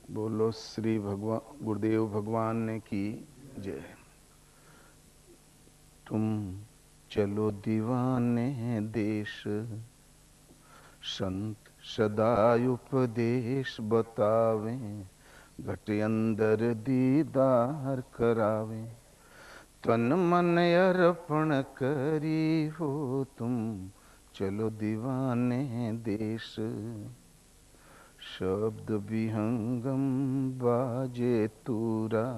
बोलो श्री भगवान गुरुदेव भगवान ने की जय। तुम चलो दीवाने देश, संत सदा उपदेश बतावें, घट अंदर दीदार करावें। तन मन अर्पण करी हो तुम, चलो दीवाने देश। शब्द विहंगम बाजे तूरा,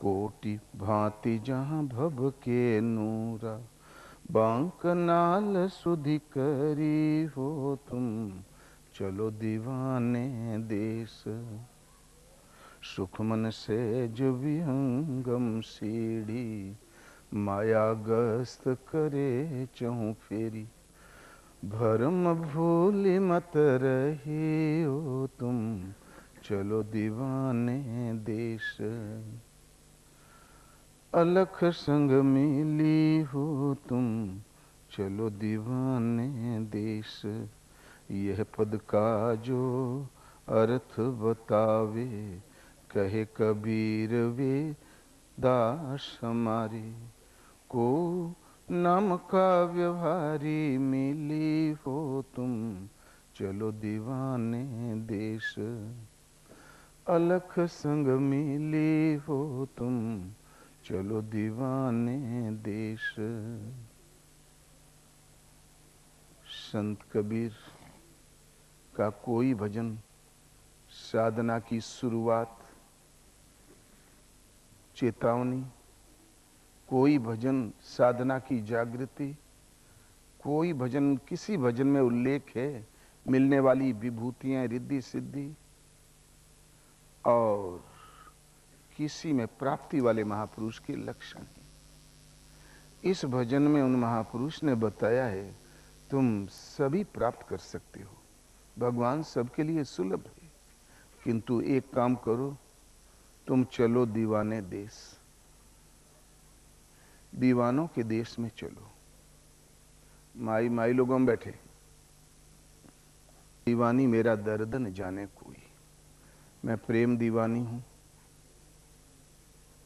कोटि भांति जहाँ भव के नूरा। बांक नाल सुधि करी हो तुम, चलो दीवाने देश। सुख मन से जो विहंगम सीढ़ी, माया गस्त करे चहु फेरी। भरम भूलि मत रही हो तुम, चलो दीवाने देश। अलख संग मिली हो तुम, चलो दीवाने देश। यह पद का जो अर्थ बतावे, कहे कबीर वे दास हमारे। को नाम का व्यवहारी मिली हो तुम, चलो दीवाने देश। अलख संग मिली हो तुम, चलो दीवाने देश। संत कबीर का कोई भजन साधना की शुरुआत, चेतावनी, कोई भजन साधना की जागृति, कोई भजन किसी भजन में उल्लेख है मिलने वाली विभूतियां रिद्धि सिद्धि, और किसी में प्राप्ति वाले महापुरुष के लक्षण हैं। इस भजन में उन महापुरुष ने बताया है तुम सभी प्राप्त कर सकते हो, भगवान सबके लिए सुलभ है, किंतु एक काम करो, तुम चलो दीवाने देश। दीवानों के देश में चलो। माई माई लोगों में बैठे, दीवानी मेरा दर्द न जाने कोई। मैं प्रेम दीवानी हूं,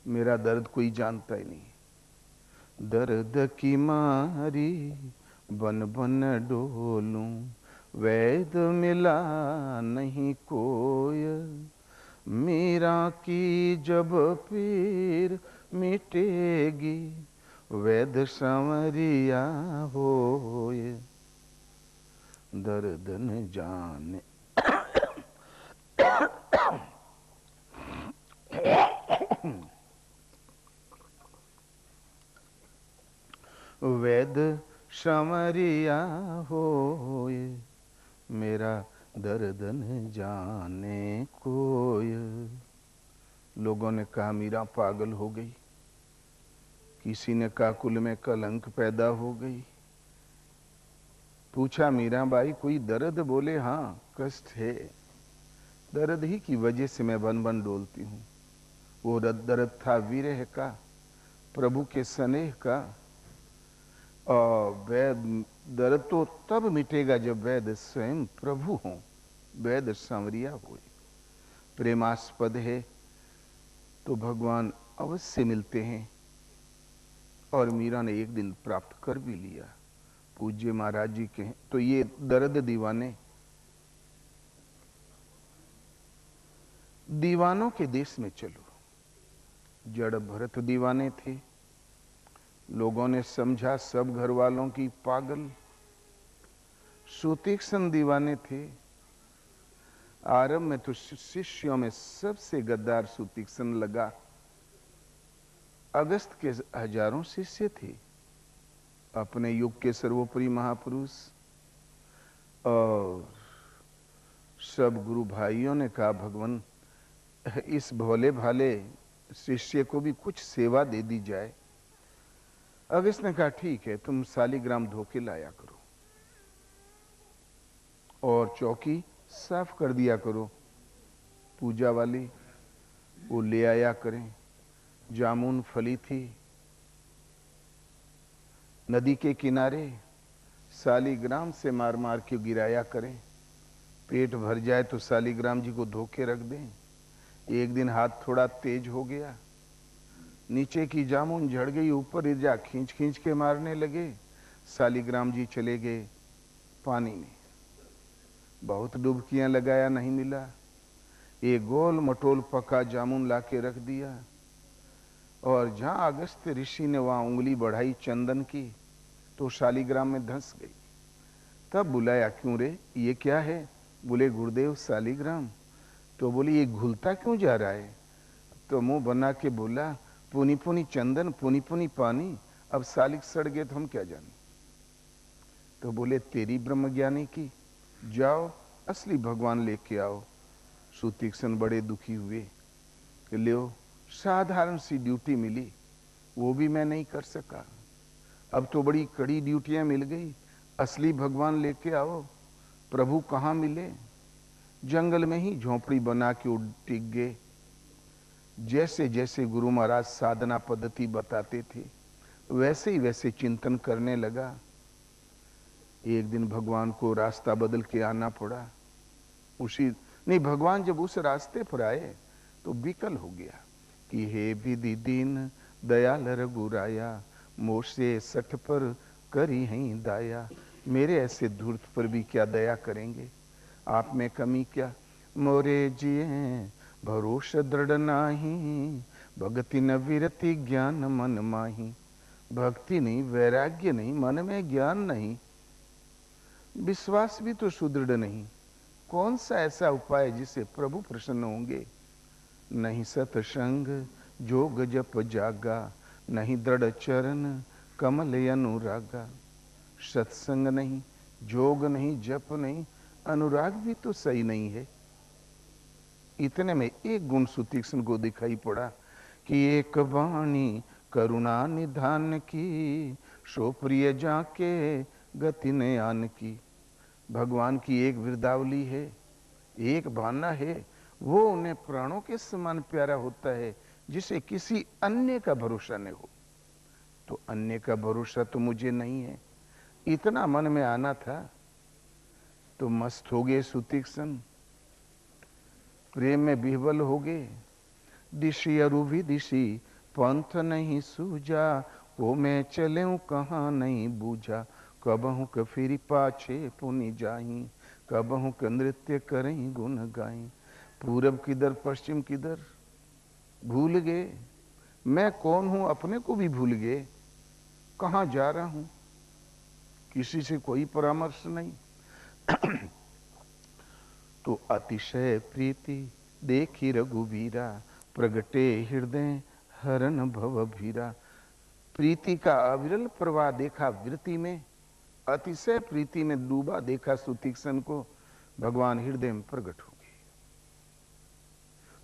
मेरा दर्द कोई जानता ही नहीं। दर्द की मारी बन बन डोलूं, वैद मिला नहीं कोय। मीरा की जब पीर मिटेगी, वैद सांवरिया होए। दर्द न जाने वैद सांवरिया होए, मेरा दर्द न जाने कोय। लोगों ने कहा मीरा पागल हो गई, किसी ने कहा कुल में कलंक पैदा हो गई। पूछा मीरा बाई कोई दर्द? बोले हाँ कष्ट है, दर्द ही की वजह से मैं बन बन डोलती हूँ। वो दर्द था विरह का, प्रभु के स्नेह का। और वैद दर्द तो तब मिटेगा जब वैद स्वयं प्रभु हों, वैद सांवरिया होए। प्रेमास्पद है तो भगवान अवश्य मिलते हैं, और मीरा ने एक दिन प्राप्त कर भी लिया। पूज्य महाराज जी के हैं तो ये दर्द दीवाने, दीवानों के देश में चलो। जड़ भरत दीवाने थे, लोगों ने समझा सब घर वालों की पागल। सुतीक्ष्ण दीवाने थे, आरंभ में तो शिष्यों में सबसे गद्दार सुतीक्ष्ण लगा। अगस्त के हजारों शिष्य थे, अपने युग के सर्वोपरि महापुरुष, और सब गुरु भाइयों ने कहा भगवान इस भोले भाले शिष्य को भी कुछ सेवा दे दी जाए। अगस्त ने कहा ठीक है, तुम शालिग्राम धो के लाया करो और चौकी साफ कर दिया करो, पूजा वाली वो ले आया करें। जामुन फली थी, नदी के किनारे शालिग्राम से मार मार के गिराया करें। पेट भर जाए तो शालिग्राम जी को धोखे रख दें। एक दिन हाथ थोड़ा तेज हो गया, नीचे की जामुन झड़ गई, ऊपर इर्जा खींच खींच के मारने लगे। शालिग्राम जी चले गए पानी में, बहुत डुबकियां लगाया, नहीं मिला। एक गोल मटोल पका जामुन लाके रख दिया, और जहां अगस्त्य ऋषि ने वहां उंगली बढ़ाई चंदन की, तो शालिग्राम में धंस गई। तब बुलाया, क्यों रे, ये क्या है? बोले गुरुदेव शालिग्राम। तो बोली ये घुलता क्यों जा रहा है? तो मुंह बना के बोला, पुनी पुनी चंदन, पुनी पुनी पानी, अब शालिग सड़ गए तो हम क्या जाने। तो बोले तेरी ब्रह्म ज्ञानी की, जाओ असली भगवान लेके आओ। सुतीक्ष्ण बड़े दुखी हुए कि लो साधारण सी ड्यूटी मिली, वो भी मैं नहीं कर सका, अब तो बड़ी कड़ी ड्यूटियां मिल गई, असली भगवान लेके आओ। प्रभु कहाँ मिले? जंगल में ही झोंपड़ी बना के टिक गए। जैसे जैसे गुरु महाराज साधना पद्धति बताते थे वैसे ही वैसे चिंतन करने लगा। एक दिन भगवान को रास्ता बदल के आना पड़ा। नहीं, भगवान जब उस रास्ते पर आए तो विकल हो गया कि हे विधि दीन दयाल रघुराया, मोसे सठ पर करी हैं दाया। मेरे ऐसे धूर्त पर भी क्या दया करेंगे, आप में कमी क्या। मोरे जिए भरोस दृढ़ नाही, भक्ति न विरति ज्ञान मन माही। भक्ति नहीं, वैराग्य नहीं, मन में ज्ञान नहीं, विश्वास भी तो सुदृढ़ नहीं। कौन सा ऐसा उपाय जिससे प्रभु प्रसन्न होंगे? नहीं सतसंग जोग जप जागा, नहीं दृढ़ चरण कमल अनुरागा। सत्संग नहीं, जोग नहीं, जप नहीं, अनुराग भी तो सही नहीं है। इतने में एक गुण सुतीक्ष्ण को दिखाई पड़ा कि एक वाणी करुणा निधान की, सो प्रिय जाके गति ने आन की। भगवान की एक वृद्धावली है, एक भावना है, वो उन्हें प्राणों के समान प्यारा होता है, जिसे किसी अन्य का भरोसा नहीं हो। तो अन्य का भरोसा तो मुझे नहीं है, इतना मन में आना था तो मस्त हो गए सुतीक्ष्ण, प्रेम में विह्वल हो गए। दिशी अरूभी दिशी पंथ नहीं सूझा, को मैं चले कहाँ नहीं बूझा। कबहू क फिर पाछे पुनि जाही, कबहू क नृत्य करें गुण गाई। पूरब किधर पश्चिम किधर भूल गए, मैं कौन हूं अपने को भी भूल गए, कहाँ जा रहा हूं, किसी से कोई परामर्श नहीं। तो अतिशय प्रीति देखी रघुवीरा, प्रगटे हृदय हरन भव भीरा। प्रीति का अविरल प्रवाह देखा वृत्ति में, अतिशय प्रीति में डूबा देखा सुतीक्ष्ण को, भगवान हृदय में प्रकट हो गए।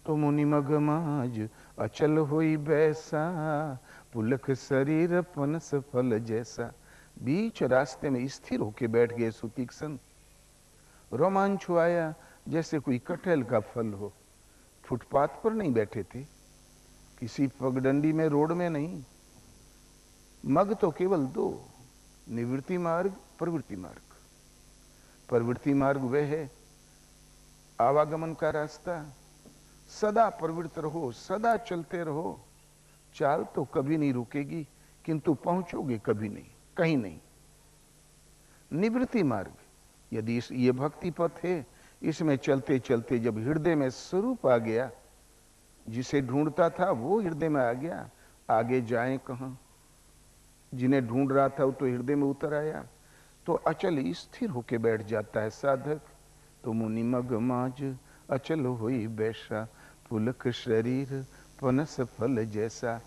तो मुनि मग माज अचल होई बैसा, पुलक शरीर पनस फल जैसा। बीच रास्ते में स्थिर होके बैठ गए सुतीक्ष्ण। रोमांच आया जैसे कोई कटहल का फल हो। फुटपाथ पर नहीं बैठे थे, किसी पगडंडी में, रोड में नहीं। मग तो केवल दो, निवृत्ति मार्ग, प्रवृत्ति मार्ग। प्रवृत्ति मार्ग वह है आवागमन का रास्ता, सदा प्रवृत्त रहो, सदा चलते रहो। चाल तो कभी नहीं रुकेगी, किंतु पहुंचोगे कभी नहीं, कहीं नहीं। निवृत्ति मार्ग, यदि ये भक्ति पथ है, इसमें चलते चलते जब हृदय में स्वरूप आ गया, जिसे ढूंढता था वो हृदय में आ गया, आगे जाएं कहां। जिन्हें ढूंढ रहा था वो तो हृदय में उतर आया, तो अचल स्थिर होके बैठ जाता है साधक। तो मुनि मग माज अचल होई बैसा, पुलक शरीर पनस फल जैसा।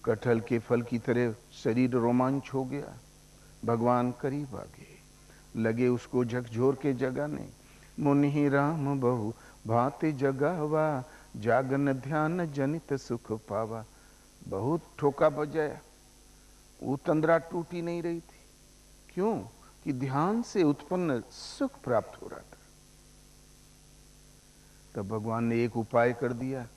कटहल के फल की तरह शरीर रोमांच हो गया। भगवान करीब आ गए, लगे उसको झकझोर के जगाने। मुनि राम बहु भांति जगावा, जागन ध्यान जनित सुख पावा। बहुत ठोका बजाया, वो तंद्रा टूटी नहीं रही थी। क्यों? कि ध्यान से उत्पन्न सुख प्राप्त हो रहा था। तब भगवान ने एक उपाय कर दिया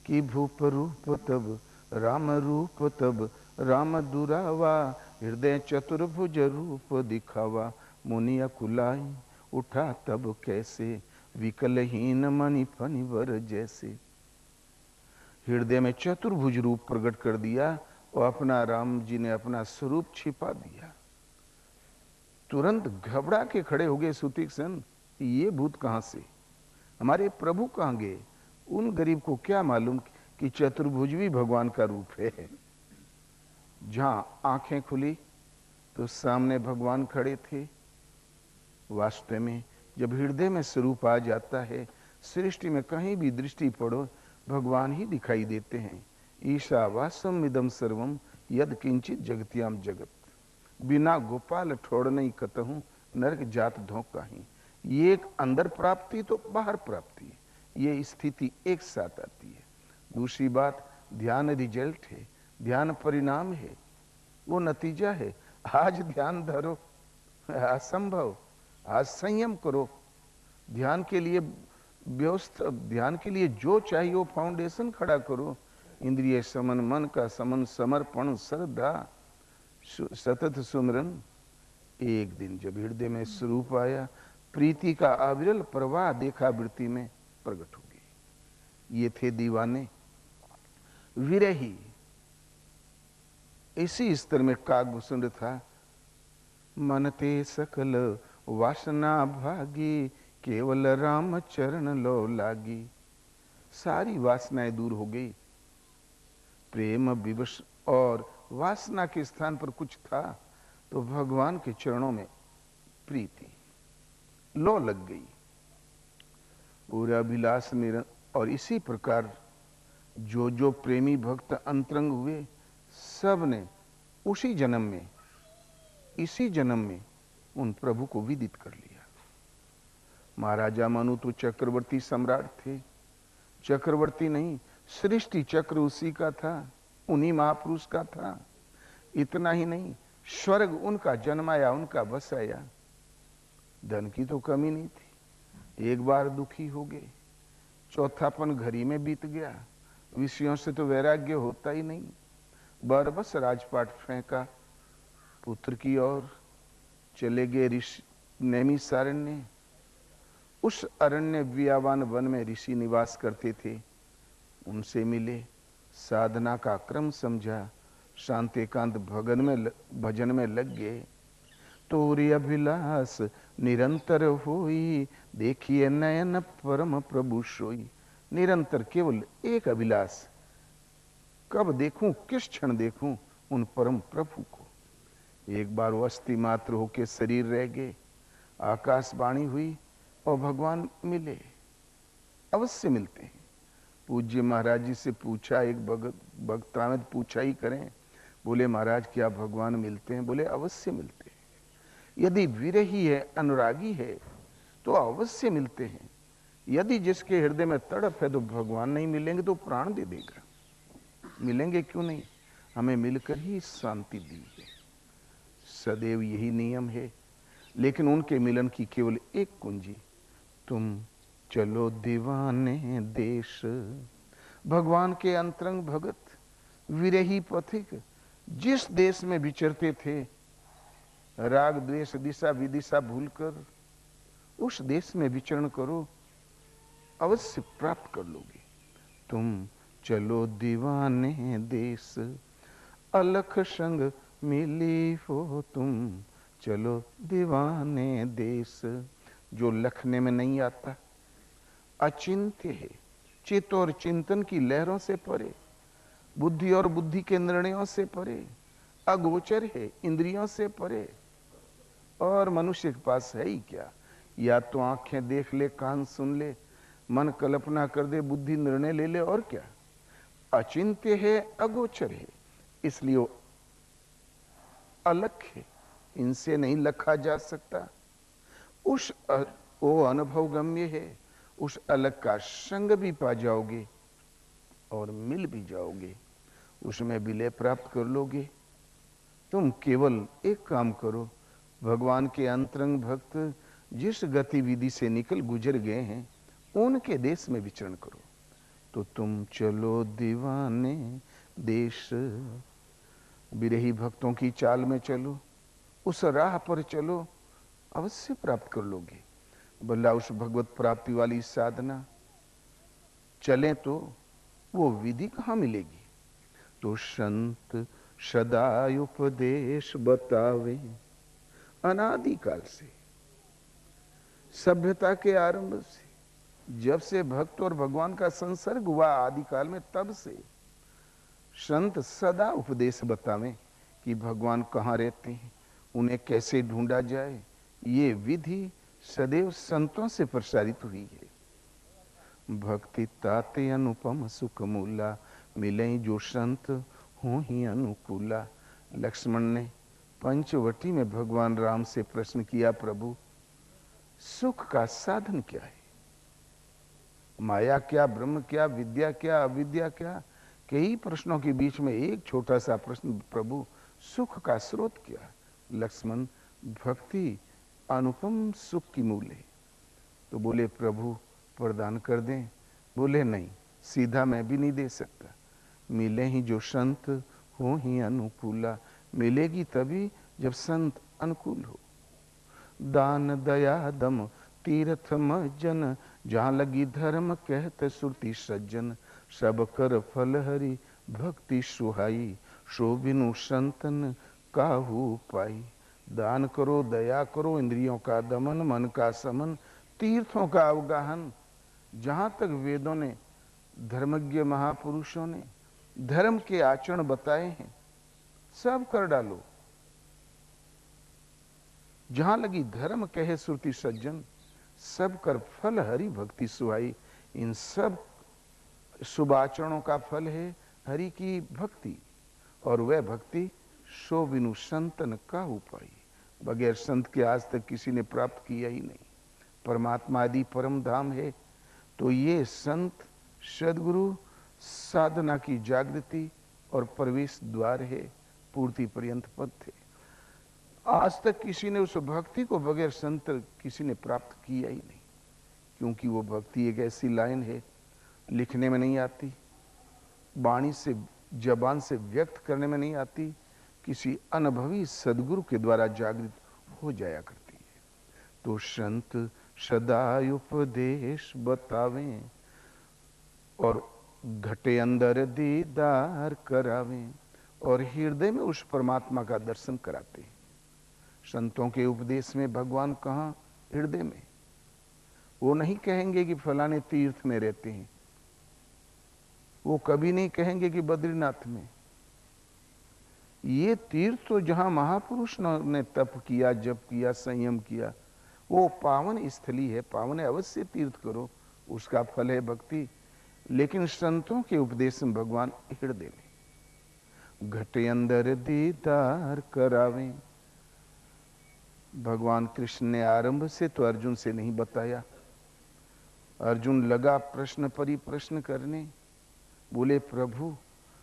कि भूप रूप तब राम रूप तब, राम दुरावा हृदय चतुर्भुज रूप दिखावा, मुनिया कुलाई उठा तब कैसे, विकलहीन मणि फणिवर जैसे। हृदय में चतुर्भुज रूप प्रकट कर दिया और अपना राम जी ने अपना स्वरूप छिपा दिया। तुरंत घबरा के खड़े हो गए सुतीक्ष्ण, ये भूत कहां से, हमारे प्रभु कहां गए। उन गरीब को क्या मालूम कि चतुर्भुज भी भगवान का रूप है। जहां आंखें खुली तो सामने भगवान खड़े थे। वास्तव में जब हृदय में स्वरूप आ जाता है, सृष्टि में कहीं भी दृष्टि पड़ो भगवान ही दिखाई देते हैं। ईशावासम इदम सर्वम यद किंचित जगत्याम जगत, बिना गोपाल ठोड़ नहीं कतहूं, नरक जात धोखा ही। ये एक अंदर प्राप्ति तो बाहर प्राप्ति, ये स्थिति एक साथ आती है। दूसरी बात, ध्यान रिजल्ट है, ध्यान परिणाम है, वो नतीजा है। आज ध्यान धरो, असंभव, आज संयम करो। ध्यान के लिए व्यवस्था, ध्यान के लिए जो चाहिए वो फाउंडेशन खड़ा करो। इंद्रिय समन, मन का समन, समर्पण, श्रद्धा, सतत सुमरन। एक दिन जब हृदय में स्वरूप आया, प्रीति का अविरल प्रवाह देखा वृत्ति में प्रकट हो गई। ये थे दीवाने, विरही। इसी स्तर में काकभूषण था, मन ते सकल वासना भागी, केवल राम चरण लो लागी। सारी वासनाएं दूर हो गई, प्रेम विवश, और वासना के स्थान पर कुछ था तो भगवान के चरणों में प्रीति लो लग गई, पूरा अभिलाष निरंतर। और इसी प्रकार जो जो प्रेमी भक्त अंतरंग हुए, सब ने उसी जन्म में, इसी जन्म में उन प्रभु को विदित कर लिया। महाराजा मनु तो चक्रवर्ती सम्राट थे, चक्रवर्ती नहीं, सृष्टि चक्र उसी का था, उन्हीं महापुरुष का था। इतना ही नहीं, स्वर्ग उनका जन्माया, उनका बसाया। धन की तो कमी नहीं थी, एक बार दुखी हो गए, चौथापन घड़ी में बीत गया। विषयों से तो वैराग्य होता ही नहीं। बरबस राजपाट फेंका, पुत्र की ओर चले गए ऋषि नैमिषारण्य। उस अरण्य वियावान वन में ऋषि निवास करते थे, उनसे मिले, साधना का क्रम समझा, शांति एकांत भजन में लग गए। तोरी अभिलाष निरंतर होई, देखिए नयन परम प्रभु सोई। निरंतर केवल एक अभिलाष, कब देखूं, किस क्षण देखूं उन परम प्रभु को। एक बार वो अस्थि मात्र होके शरीर रह गए, आकाशवाणी हुई और भगवान मिले, अवश्य मिलते हैं। पूज्य महाराज जी से पूछा, एक भक्त आमद पूछा ही करें, बोले महाराज क्या भगवान मिलते हैं? बोले अवश्य मिलते हैं। यदि विरही है, अनुरागी है तो अवश्य मिलते हैं। यदि जिसके हृदय में तड़प है तो भगवान नहीं मिलेंगे तो प्राण दे देगा, मिलेंगे क्यों नहीं। हमें मिलकर ही शांति दी है, सदैव यही नियम है। लेकिन उनके मिलन की केवल एक कुंजी, तुम चलो दीवाने देश। भगवान के अंतरंग भगत विरही पथिक जिस देश में विचरते थे, राग द्वेष दिशा विदिशा भूलकर उस देश में विचरण करो, अवश्य प्राप्त कर लोगे। तुम चलो दीवाने देश, अलख संग मिली हो तुम, चलो दीवाने देश। जो लखने में नहीं आता, अचिंत्य है, चित्त और चिंतन की लहरों से परे, बुद्धि और बुद्धि के निर्णयों से परे, अगोचर है, इंद्रियों से परे, और मनुष्य के पास है ही क्या। या तो आंखें देख ले, कान सुन ले, मन कल्पना कर दे, बुद्धि निर्णय ले ले, और क्या। अचिंत्य है, अगोचर है, इसलिए वो अलग है, इनसे नहीं लखा जा सकता। वो अनुभव गम्य है, उस अलग का संग भी पा जाओगे और मिल भी जाओगे, उसमें विलय प्राप्त कर लोगे। तुम केवल एक काम करो, भगवान के अंतरंग भक्त जिस गतिविधि से निकल गुजर गए हैं उनके देश में विचरण करो। तो तुम चलो दीवाने देश। विरही भक्तों की चाल में चलो, उस राह पर चलो, अवश्य प्राप्त कर लोगे। भला उस भगवत प्राप्ति वाली साधना चलें तो वो विधि कहाँ मिलेगी? तो संत सदा उपदेश बतावे, अनादिकाल से, सभ्यता के आरंभ से, जब से भक्त और भगवान का संसर्ग हुआ आदिकाल में, तब से संत सदा उपदेश बतावें कि भगवान कहाँ रहते हैं, उन्हें कैसे ढूंढा जाए। ये विधि सदैव संतों से प्रसारित हुई है। भक्ति ताते अनुपम सुख मूला, मिले जो संत हो ही अनुकूला। लक्ष्मण ने पंचवटी में भगवान राम से प्रश्न किया, प्रभु सुख का साधन क्या है? माया क्या, ब्रह्म क्या, विद्या क्या, अविद्या क्या? कई प्रश्नों के बीच में एक छोटा सा प्रश्न, प्रभु सुख का स्रोत क्या? लक्ष्मण, भक्ति अनुपम सुख की मूल है। तो बोले प्रभु प्रदान कर दें। बोले नहीं, सीधा मैं भी नहीं दे सकता। मिले ही जो संत हो ही अनुकूला, मिलेगी तभी जब संत अनुकूल हो। दान दया दम तीर्थ मज्जन, जहाँ लगी धर्म कहत श्रुति सज्जन। सब कर फल हरि भक्ति सुहाई, सो बिनु संतन काहू पाई। दान करो, दया करो, इंद्रियों का दमन, मन का समन, तीर्थों का अवगाहन। जहाँ तक वेदों ने, धर्मज्ञ महापुरुषों ने धर्म के आचरण बताए हैं, सब कर डालो। जहां लगी धर्म कहे श्रुति सज्जन, सब कर फल हरि भक्ति सुहाई। इन सब शुभ आचरणों का फल है हरि की भक्ति, और वह भक्ति सो बिनु संतन का उपाय, बगैर संत के आज तक किसी ने प्राप्त किया ही नहीं। परमात्मा आदि परम धाम है, तो ये संत सदगुरु साधना की जागृति और प्रवेश द्वार है, पूर्ति पर्यंत पद थे। आज तक किसी ने उस भक्ति को बगैर संत किसी ने प्राप्त किया ही नहीं, क्योंकि वो भक्ति एक ऐसी लाइन है, लिखने में नहीं आती, वाणी से, जबान से व्यक्त करने में नहीं आती, किसी अनुभवी सदगुरु के द्वारा जागृत हो जाया करती है। तो संत सदा उपदेश बतावें, और घटे अंदर दीदार करावें, और हृदय में उस परमात्मा का दर्शन कराते हैं। संतों के उपदेश में भगवान कहाँ? हृदय में। वो नहीं कहेंगे कि फलाने तीर्थ में रहते हैं, वो कभी नहीं कहेंगे कि बद्रीनाथ में। ये तीर्थ तो जहां महापुरुष ने तप किया, जप किया, संयम किया, वो पावन स्थली है, पावन है, अवश्य तीर्थ करो, उसका फल है भक्ति। लेकिन संतों के उपदेश में भगवान हृदय में। घटे अंदर दीदार करावें, भगवान कृष्ण ने आरंभ से तो अर्जुन से नहीं बताया। अर्जुन लगा प्रश्न परिप्रश्न करने, बोले प्रभु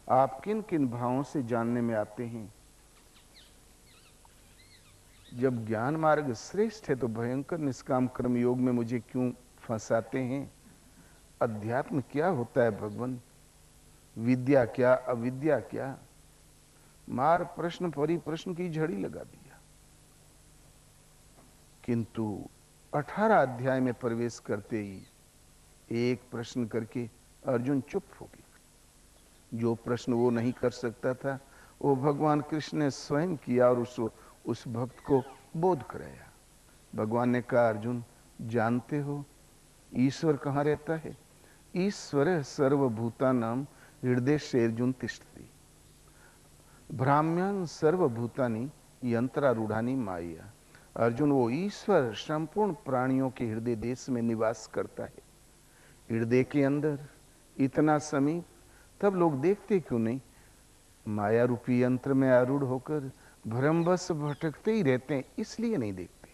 आप किन किन भावों से जानने में आते हैं? जब ज्ञान मार्ग श्रेष्ठ है तो भयंकर निष्काम कर्म योग में मुझे क्यों फंसाते हैं? अध्यात्म क्या होता है भगवान? विद्या क्या, अविद्या क्या? मार प्रश्न परिप्रश्न की झड़ी लगा दिया। किंतु 18 अध्याय में प्रवेश करते ही एक प्रश्न करके अर्जुन चुप हो गया। जो प्रश्न वो नहीं कर सकता था, वो भगवान कृष्ण ने स्वयं किया और उस भक्त को बोध कराया। भगवान ने कहा, अर्जुन जानते हो ईश्वर कहाँ रहता है? ईश्वर सर्वभूतानां हृदय अर्जुन तिष्ठति, भ्राम्यान सर्वभूतानि यंत्रारूढ़ानि माया। अर्जुन, वो ईश्वर संपूर्ण प्राणियों के हृदय देश में निवास करता है, हृदय के अंदर इतना समीप, तब लोग देखते क्यों नहीं? माया रूपी यंत्र में आरूढ़ होकर भ्रमवश भटकते ही रहते हैं, इसलिए नहीं देखते।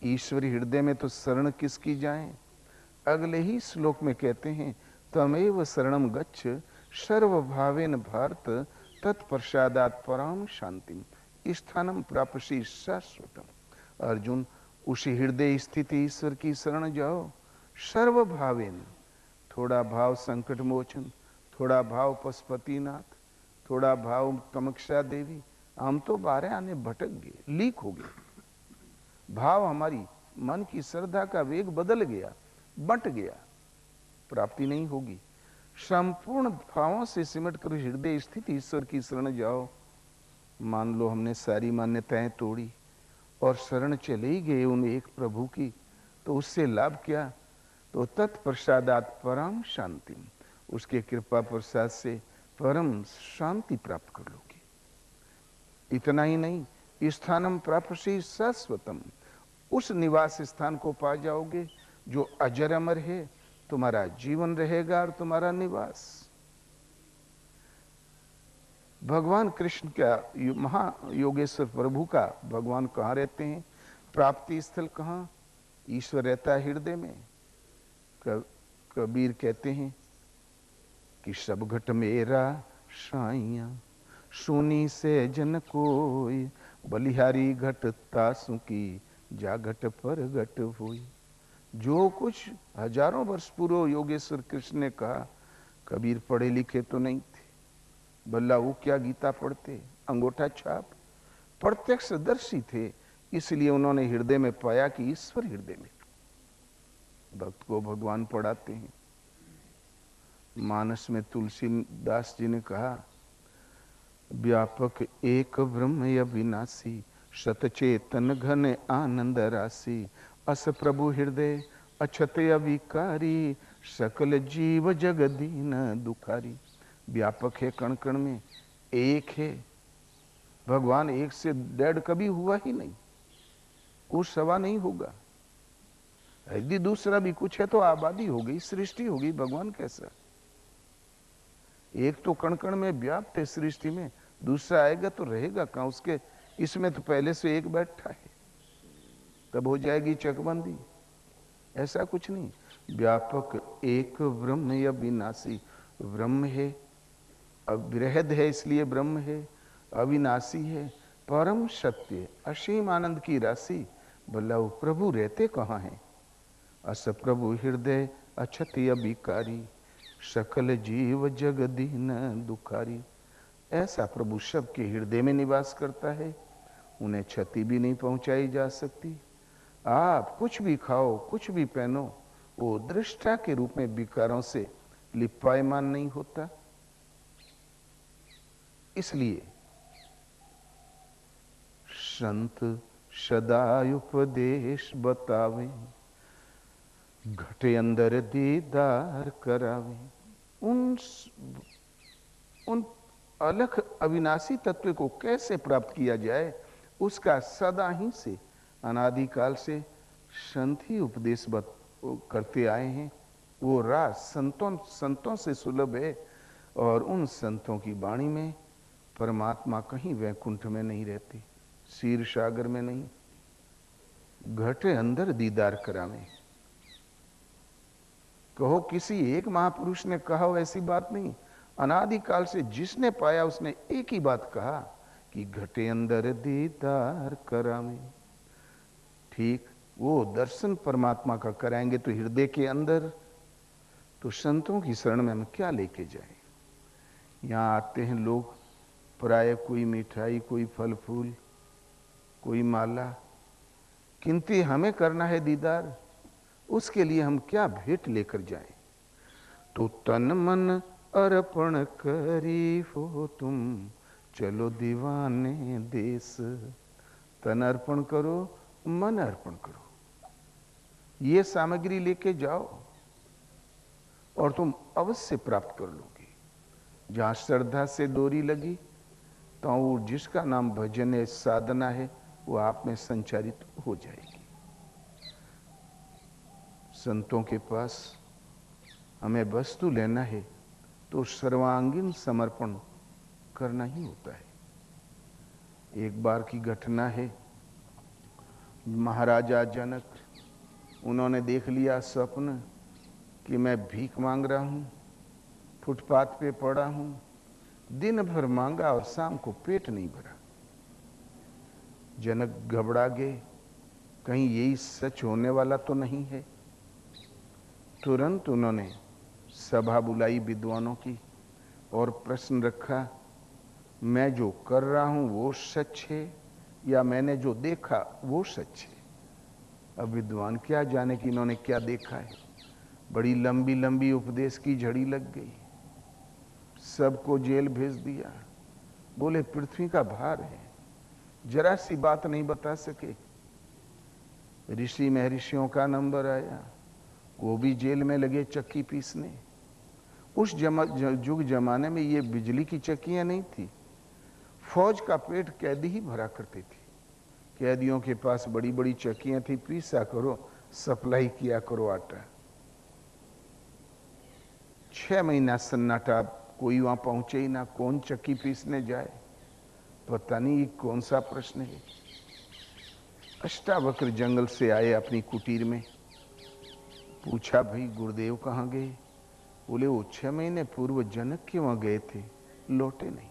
ईश्वरी हृदय में तो शरण किसकी जाए? अगले ही श्लोक में कहते हैं, तमेव शरणम गच्छ सर्वभावेन भारत तत्प्रसादात् पराम शांतिम स्थानम प्राप्यसि शाश्वतम। अर्जुन, उसी हृदय स्थिति ईश्वर की शरण जाओ, सर्वभावेन, थोड़ा भाव संकट मोचन, थोड़ा भाव पशुपतिनाथ, थोड़ा भाव तमक्षा देवी, हम तो 12 आने भटक गए, लीक हो गए। भाव हमारी मन की श्रद्धा का वेग बदल गया, बंट गया, प्राप्ति नहीं होगी। संपूर्ण भावों से सिमट कर हृदय स्थित ईश्वर की शरण जाओ। मान लो हमने सारी मान्यताएं तोड़ी और शरण चले ही गए उन एक प्रभु की, तो उससे लाभ क्या? तो तत्प्रसादात परम शांति, उसके कृपा प्रसाद से परम शांति प्राप्त कर लोगे। इतना ही नहीं, स्थानम प्राप्ति शाश्वतम, उस निवास स्थान को पा जाओगे जो अजर अमर है। तुम्हारा जीवन रहेगा और तुम्हारा निवास। भगवान कृष्ण का महायोगेश्वर प्रभु का भगवान कहाँ रहते हैं? प्राप्ति स्थल कहाँ? ईश्वर रहता है हृदय में। कबीर कहते हैं कि सब घट मेरा साइया, सुनी से जन कोई, बलिहारी घट तासु की, जा घट पर घट हुई। जो कुछ हजारों वर्ष पूर्व योगेश्वर कृष्ण ने कहा, कबीर पढ़े लिखे तो नहीं थे, बल्ला वो क्या गीता पढ़ते, अंगूठा छाप, प्रत्यक्षदर्शी थे। इसलिए उन्होंने हृदय में पाया कि ईश्वर हृदय में। भक्त को भगवान पढ़ाते हैं। मानस में तुलसीदास जी ने कहा, व्यापक एक ब्रह्म अविनाशी, सतचेतन घन आनंद राशि, अस प्रभु हृदय अछत अविकारी, सकल जीव जगदीन दुखारी। व्यापक है कण कण में, एक है भगवान, एक से डेढ़ कभी हुआ ही नहीं, कुछ सवा नहीं होगा। यदि दूसरा भी कुछ है तो आबादी हो गई, सृष्टि हो गई, भगवान कैसा? एक तो कण कण में व्याप्त है सृष्टि में, दूसरा आएगा तो रहेगा कहां उसके? इसमें तो पहले से एक बैठा है, तब हो जाएगी चकबंदी। ऐसा कुछ नहीं। व्यापक एक ब्रह्म अविनाशी, ब्रह्म है, अविरहद है इसलिए ब्रह्म है, अविनाशी है, परम सत्य, असीम आनंद की राशि। भला वो प्रभु रहते कहाँ हैं? अस प्रभु हृदय अछति अभिकारी, सकल जीव जगदीन दुखारी। ऐसा प्रभु सबके हृदय में निवास करता है, उन्हें क्षति भी नहीं पहुंचाई जा सकती। आप कुछ भी खाओ, कुछ भी पहनो, वो दृष्टा के रूप में विकारों से लिपायमान नहीं होता। इसलिए संत सदा उपदेश बतावे, घटे अंदर दीदार करावे। उन अलख अविनाशी तत्व को कैसे प्राप्त किया जाए, उसका सदा ही से अनादिकाल से संत ही उपदेश करते आए हैं। वो राह संतों से सुलभ है, और उन संतों की वाणी में परमात्मा कहीं वैकुंठ में नहीं रहती, क्षीर सागर में नहीं, घटे अंदर दीदार करावे। कहो किसी एक महापुरुष ने कहा हो, ऐसी बात नहीं। अनादिकाल से जिसने पाया उसने एक ही बात कहा कि घटे अंदर दीदार करावे। ठीक वो दर्शन परमात्मा का कराएंगे तो हृदय के अंदर, तो संतों की शरण में हम क्या लेके जाएं? यहाँ आते हैं लोग, प्राय कोई मिठाई, कोई फल फूल, कोई माला, किंतु हमें करना है दीदार, उसके लिए हम क्या भेंट लेकर जाएं? तो तन मन अर्पण करी हो तुम, चलो दीवाने देश। तन अर्पण करो, मन अर्पण करो, ये सामग्री लेके जाओ और तुम अवश्य प्राप्त कर लोगे। जहां श्रद्धा से डोरी लगी, तो वो जिसका नाम भजन है, साधना है, वो आप में संचारित हो जाएगी। संतों के पास हमें वस्तु लेना है तो सर्वांगीण समर्पण करना ही होता है। एक बार की घटना है, महाराजा जनक, उन्होंने देख लिया स्वप्न कि मैं भीख मांग रहा हूं, फुटपाथ पे पड़ा हूं, दिन भर मांगा और शाम को पेट नहीं भरा। जनक घबरा गए, कहीं यही सच होने वाला तो नहीं है। तुरंत उन्होंने सभा बुलाई विद्वानों की और प्रश्न रखा मैं जो कर रहा हूं वो सच है या मैंने जो देखा वो सच है। अब विद्वान क्या जाने कि इन्होंने क्या देखा है। बड़ी लंबी लंबी उपदेश की झड़ी लग गई, सबको जेल भेज दिया। बोले पृथ्वी का भार है, जरा सी बात नहीं बता सके। ऋषि महर्षियों का नंबर आया, वो भी जेल में लगे चक्की पीसने। उस जुग जमाने में ये बिजली की चक्कियां नहीं थी, फौज का पेट कैदी ही भरा करते थे। कैदियों के पास बड़ी बड़ी चक्कियां थी, पीसा करो, सप्लाई किया करो आटा। 6 महीना सन्नाटा, कोई वहां पहुंचे ही ना। कौन चक्की पीसने जाए, पता नहीं कौन सा प्रश्न है। अष्टावक्र जंगल से आए अपनी कुटीर में। पूछा, भाई गुरुदेव कहाँ गए? बोले वो 6 महीने पूर्व जनक के वहां गए थे, लौटे नहीं।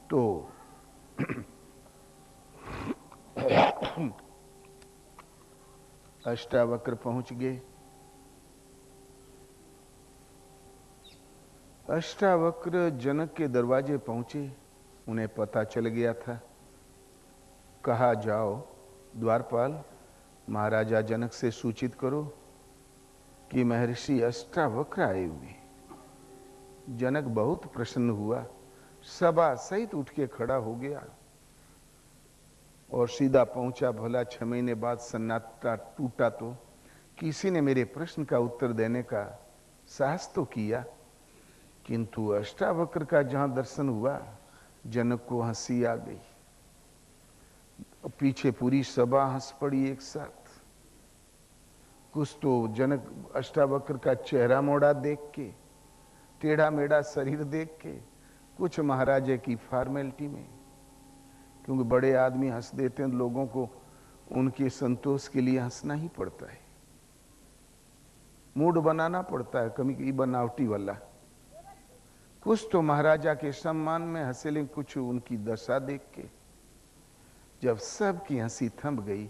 तो अष्टावक्र पहुंच गए। अष्टावक्र जनक के दरवाजे पहुंचे, उन्हें पता चल गया था। कहा, जाओ द्वारपाल, महाराजा जनक से सूचित करो कि महर्षि अष्टावक्र आए हुए। जनक बहुत प्रसन्न हुआ, सभा सहित उठ के खड़ा हो गया और सीधा पहुंचा। भला 6 महीने बाद सन्नाटा टूटा तो किसी ने मेरे प्रश्न का उत्तर देने का साहस तो किया, किंतु अष्टावक्र का जहां दर्शन हुआ, जनक को हंसी आ गई। पीछे पूरी सभा हंस पड़ी एक साथ। कुछ तो जनक अष्टावक्र का चेहरा मोड़ा देख के, टेढ़ा मेढ़ा शरीर देख के, कुछ महाराजे की फॉर्मेलिटी में, क्योंकि बड़े आदमी हंस देते हैं, लोगों को उनके संतोष के लिए हंसना ही पड़ता है, मूड बनाना पड़ता है, कभी कभी बनावटी वाला। कुछ तो महाराजा के सम्मान में हंसे, लेकिन कुछ उनकी दशा देख के। जब सबकी हंसी थम गई,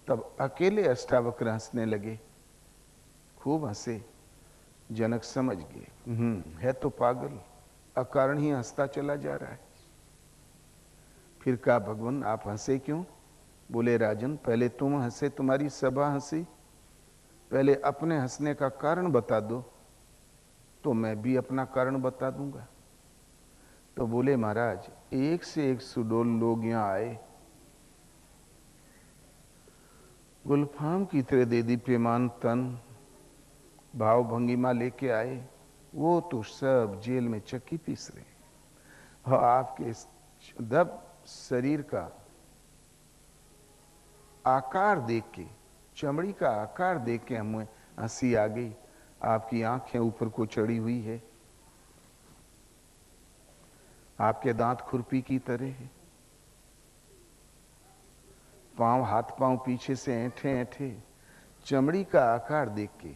तब अकेले अष्टावक्र हंसने लगे, खूब हंसे। जनक समझ गए, है तो पागल, अकारण ही हंसता चला जा रहा है। फिर कहा, भगवान आप हंसे क्यों? बोले, राजन पहले तुम हंसे, तुम्हारी सभा हंसी, पहले अपने हंसने का कारण बता दो, तो मैं भी अपना कारण बता दूंगा। तो बोले, महाराज एक से एक सुडौल लोग यहां आए, गुलफाम की तरह दीप्यमान तन, भाव भंगिमा लेके आए, वो तो सब जेल में चक्की पीस रहे हैं। और आपके दब शरीर का आकार देख के, चमड़ी का आकार देख के हमें हंसी आ गई। आपकी आंखें ऊपर को चढ़ी हुई है, आपके दांत खुरपी की तरह है, पांव हाथ पांव पीछे से ऐंठे ऐंठे, चमड़ी का आकार देख के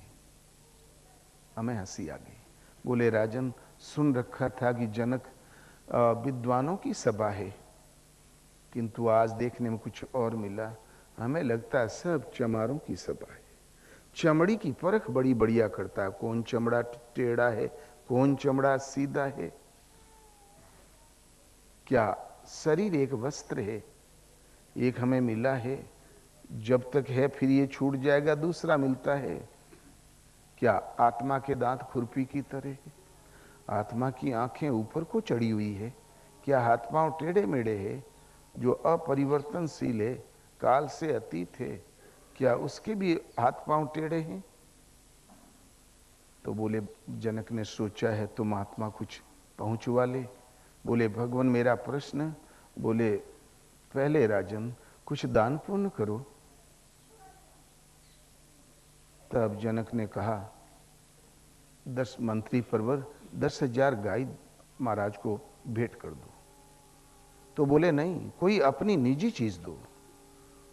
हमें हंसी आ गई। बोले, राजन सुन रखा था कि जनक विद्वानों की सभा है, किंतु आज देखने में कुछ और मिला। हमें लगता है सब चमारों की सभा है। चमड़ी की परख बड़ी बढ़िया करता है, कौन चमड़ा टेढ़ा है, कौन चमड़ा सीधा है। क्या शरीर एक वस्त्र है, एक हमें मिला है, जब तक है फिर ये छूट जाएगा, दूसरा मिलता है। क्या आत्मा के दांत खुरपी की तरह है, आत्मा की आंखें ऊपर को चढ़ी हुई है। क्या हाथ पांव टेढ़े मेढ़े है, जो अपरिवर्तनशील है, काल से अतीत है, क्या उसके भी हाथ पांव टेढ़े हैं? तो बोले, जनक ने सोचा है तुम आत्मा कुछ पहुंचवा ले। बोले, भगवान मेरा प्रश्न? बोले, पहले राजन कुछ दान पुण्य करो। तब जनक ने कहा, 10 मंत्री परवर 10,000 गाय महाराज को भेंट कर दो। तो बोले, नहीं कोई अपनी निजी चीज दो।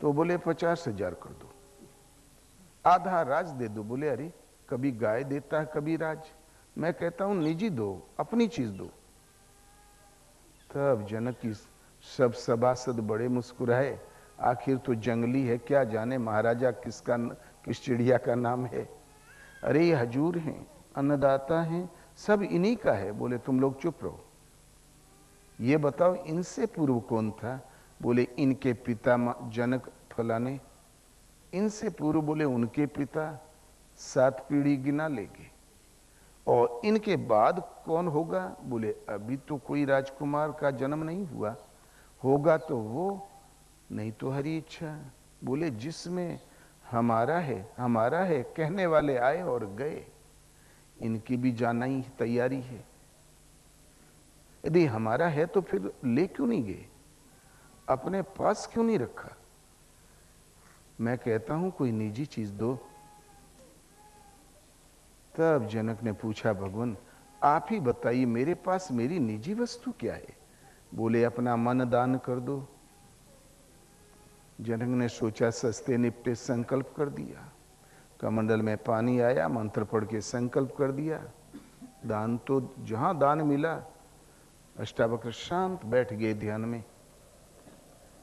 तो बोले, 50,000 कर दो, आधा राज दे दो। बोले, अरे कभी गाय देता है कभी राज, मैं कहता हूं निजी दो, अपनी चीज दो। तब जनक की सब सभासद बड़े मुस्कुराए, आखिर तो जंगली है, क्या जाने महाराजा किस चिड़िया का नाम है। अरे ये हजूर हैं, अन्नदाता हैं, सब इन्हीं का है। बोले तुम लोग चुप रहो, ये बताओ इनसे पूर्व कौन था? बोले इनके पिता जनक फलाने। इनसे पूर्व बोले उनके पिता, 7 पीढ़ी गिना लेंगे। और इनके बाद कौन होगा? बोले अभी तो कोई राजकुमार का जन्म नहीं हुआ, होगा तो वो, नहीं तो हरी इच्छा। बोले जिसमें हमारा है कहने वाले आए और गए, इनकी भी जाना ही तैयारी है। यदि हमारा है तो फिर ले क्यों नहीं गए, अपने पास क्यों नहीं रखा? मैं कहता हूं कोई निजी चीज दो। तब जनक ने पूछा, भगवान आप ही बताइए मेरे पास मेरी निजी वस्तु क्या है? बोले अपना मन दान कर दो। जनक ने सोचा सस्ते निपटे, संकल्प कर दिया। कमंडल में पानी आया, मंत्र पढ़ के संकल्प कर दिया। दान तो जहां दान मिला, अष्टावक्र शांत बैठ गए ध्यान में।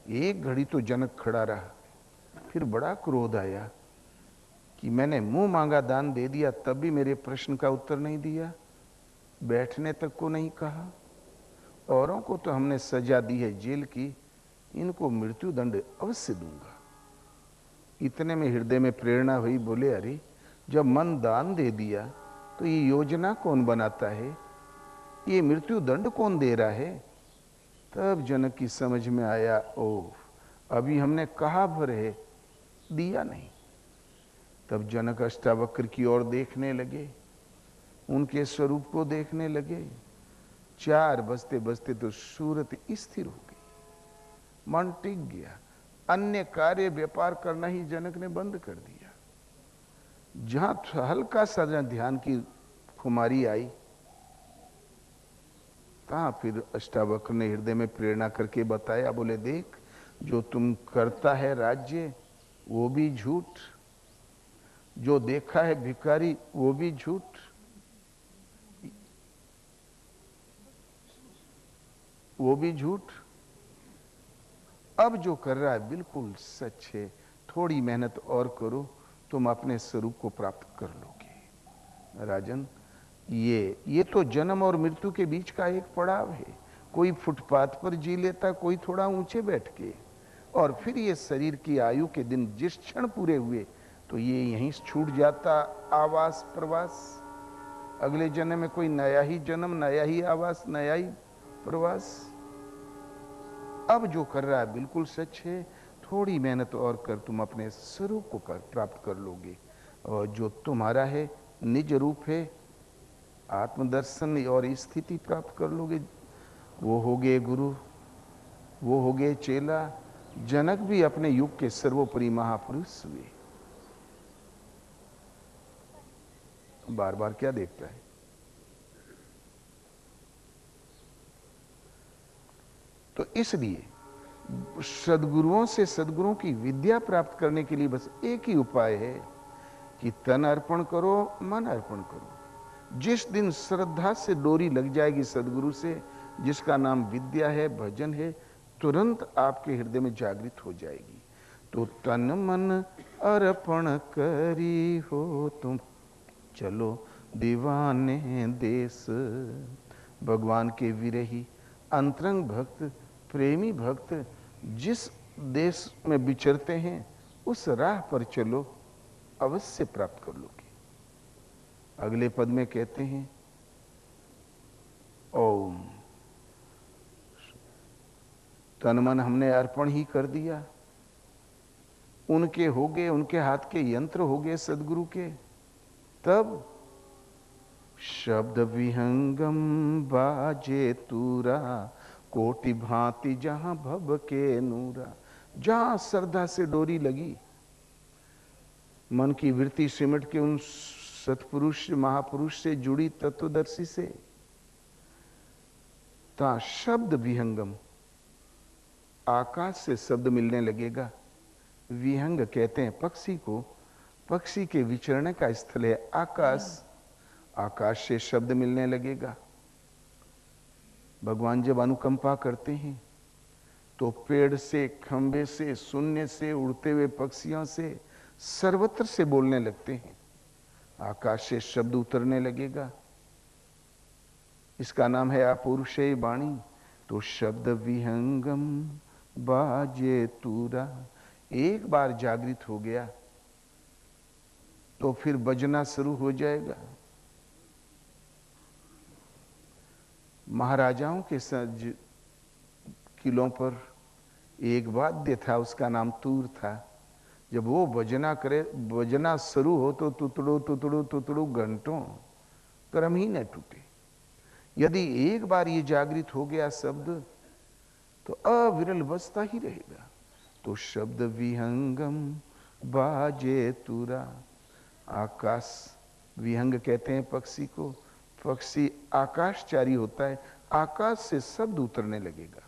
एक घड़ी तो जनक खड़ा रहा, फिर बड़ा क्रोध आया कि मैंने मुंह मांगा दान दे दिया, तब भी मेरे प्रश्न का उत्तर नहीं दिया, बैठने तक को नहीं कहा। औरों को तो हमने सजा दी है जेल की, इनको मृत्यु दंड अवश्य दूंगा। इतने में हृदय में प्रेरणा हुई। बोले अरे जब मन दान दे दिया तो ये योजना कौन बनाता है, ये मृत्यु दंड कौन दे रहा है? तब जनक की समझ में आया, ओह अभी हमने कहा भर है, दिया नहीं। तब जनक अष्टावक्र की ओर देखने लगे, उनके स्वरूप को देखने लगे। 4 बजते बजते तो सूरत स्थिर हो गई, मन टिक गया। अन्य कार्य व्यापार करना ही जनक ने बंद कर दिया। जहां हल्का सा ध्यान की खुमारी आई, तहां फिर अष्टावक्र ने हृदय में प्रेरणा करके बताया। बोले देख, जो तुम करता है राज्य वो भी झूठ, जो देखा है भिखारी वो भी झूठ, वो भी झूठ। अब जो कर रहा है बिल्कुल सच है। थोड़ी मेहनत और करो, तुम अपने स्वरूप को प्राप्त कर लोगे। राजन, ये तो जन्म और मृत्यु के बीच का एक पड़ाव है। कोई फुटपाथ पर जी लेता, कोई थोड़ा ऊंचे बैठ के, और फिर ये शरीर की आयु के दिन जिस क्षण पूरे हुए तो ये यहीं छूट जाता, आवास प्रवास। अगले जन्म में कोई नया ही जन्म, नया ही आवास, नया ही प्रवास। अब जो कर रहा है बिल्कुल सच है। थोड़ी मेहनत और कर, तुम अपने स्वरूप को प्राप्त कर लोगे। और जो तुम्हारा है, निज रूप है, आत्मदर्शन और स्थिति प्राप्त कर लोगे। वो हो गए गुरु, वो हो गए चेला। जनक भी अपने युग के सर्वोपरि महापुरुष हुए। बार बार क्या देखता है? तो इसलिए सद्गुरुओं से सद्गुरुओं की विद्या प्राप्त करने के लिए बस एक ही उपाय है कि तन अर्पण करो, मन अर्पण करो। जिस दिन श्रद्धा से डोरी लग जाएगी सद्गुरु से, जिसका नाम विद्या है, भजन है, तुरंत आपके हृदय में जागृत हो जाएगी। तो तन मन अर्पण करी हो तुम, चलो दीवाने देश। भगवान के विरही अंतरंग भक्त, प्रेमी भक्त जिस देश में विचरते हैं, उस राह पर चलो, अवश्य प्राप्त कर लोगे। अगले पद में कहते हैं, ओम, तन मन हमने अर्पण ही कर दिया, उनके हो गए, उनके हाथ के यंत्र हो गए सदगुरु के। तब शब्द विहंगम बाजे तूरा, कोटि भांति जहां भव के नूरा। जहां श्रद्धा से डोरी लगी, मन की वृत्ति सिमट के उन सत्पुरुष महापुरुष से जुड़ी तत्वदर्शी से, ता शब्द विहंगम, आकाश से शब्द मिलने लगेगा। विहंग कहते हैं पक्षी को, पक्षी के विचरण का स्थल है आकाश। आकाश से शब्द मिलने लगेगा। भगवान जब अनुकंपा करते हैं तो पेड़ से, खंबे से, शून्य से, उड़ते हुए पक्षियों से, सर्वत्र से बोलने लगते हैं। आकाश से शब्द उतरने लगेगा। इसका नाम है अपौरुषेय वाणी। तो शब्द विहंगम बाजे तूरा, एक बार जागृत हो गया तो फिर बजना शुरू हो जाएगा। महाराजाओं के किलों पर एक वाद्य था, उसका नाम तूर था। जब वो बजना शुरू हो तो तुतड़ो तुतड़ो तुतड़ो घंटों क्रम ही न टूटे। यदि एक बार ये जागृत हो गया शब्द तो अविरल बजता ही रहेगा। तो शब्द विहंगम बाजे तुरा, आकाश विहंग कहते हैं पक्षी को, पक्षी आकाशचारी होता है, आकाश से शब्द उतरने लगेगा।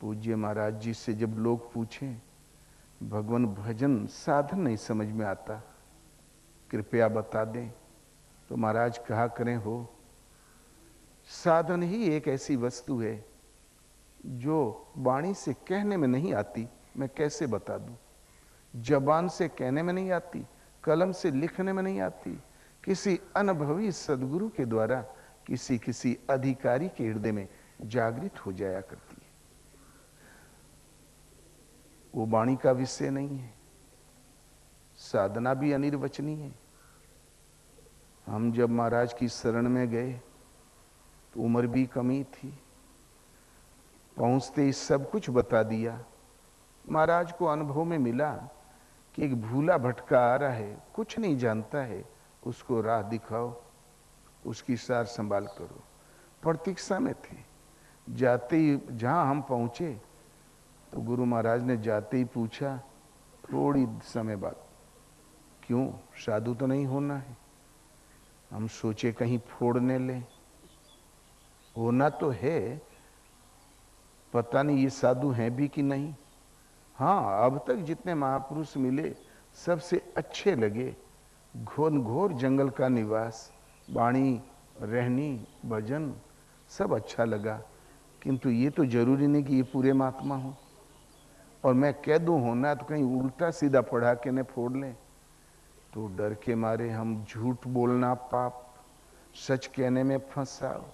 पूज्य महाराज जी से जब लोग पूछें भगवान भजन साधन नहीं समझ में आता, कृपया बता दें, तो महाराज कहा करें हो साधन ही एक ऐसी वस्तु है जो वाणी से कहने में नहीं आती, मैं कैसे बता दूं। जबान से कहने में नहीं आती, कलम से लिखने में नहीं आती, किसी अनुभवी सदगुरु के द्वारा किसी किसी अधिकारी के हृदय में जागृत हो जाया करती है। वो वाणी का विषय नहीं है। साधना भी अनिर्वचनीय है। हम जब महाराज की शरण में गए तो उम्र भी कमी थी, पहुंचते ही सब कुछ बता दिया। महाराज को अनुभव में मिला कि एक भूला भटका आ रहा है, कुछ नहीं जानता है, उसको राह दिखाओ, उसकी सार संभाल करो। प्रतीक्षा में थे। जाते ही जहां हम पहुंचे तो गुरु महाराज ने जाते ही पूछा थोड़ी समय बाद, क्यों साधु तो नहीं होना है? हम सोचे कहीं फोड़ने ले, होना तो है, पता नहीं ये साधु हैं भी कि नहीं। हाँ, अब तक जितने महापुरुष मिले सबसे अच्छे लगे। घोर जंगल का निवास, वाणी, रहनी, भजन सब अच्छा लगा, किंतु ये तो जरूरी नहीं कि ये पूरे महात्मा हो। और मैं कह दूं होना तो कहीं उल्टा सीधा पढ़ा के न फोड़ लें, तो डर के मारे हम झूठ बोलना पाप, सच कहने में फंसाओ।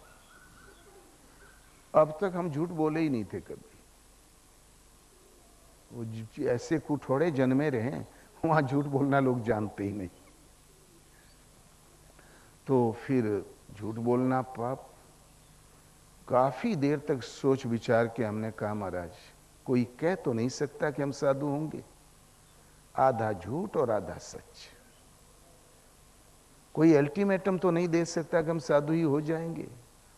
अब तक हम झूठ बोले ही नहीं थे कभी। वो ऐसे कुठोड़े जन्मे रहे, वहां झूठ बोलना लोग जानते ही नहीं। तो फिर झूठ बोलना पाप। काफी देर तक सोच विचार के हमने कहा महाराज कोई कह तो नहीं सकता कि हम साधु होंगे, आधा झूठ और आधा सच। कोई अल्टीमेटम तो नहीं दे सकता कि हम साधु ही हो जाएंगे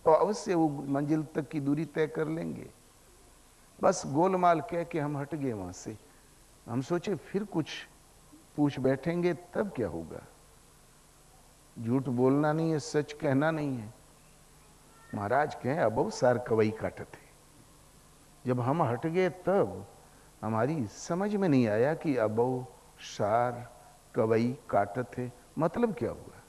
और अवश्य वो मंजिल तक की दूरी तय कर लेंगे। बस गोलमाल कह के हम हट गए वहां से। हम सोचे फिर कुछ पूछ बैठेंगे तब क्या होगा। झूठ बोलना नहीं है, सच कहना नहीं है। महाराज कहें अबो सार कवई काटत है। जब हम हट गए तब हमारी समझ में नहीं आया कि अबो सार कवई काटत है मतलब क्या हुआ।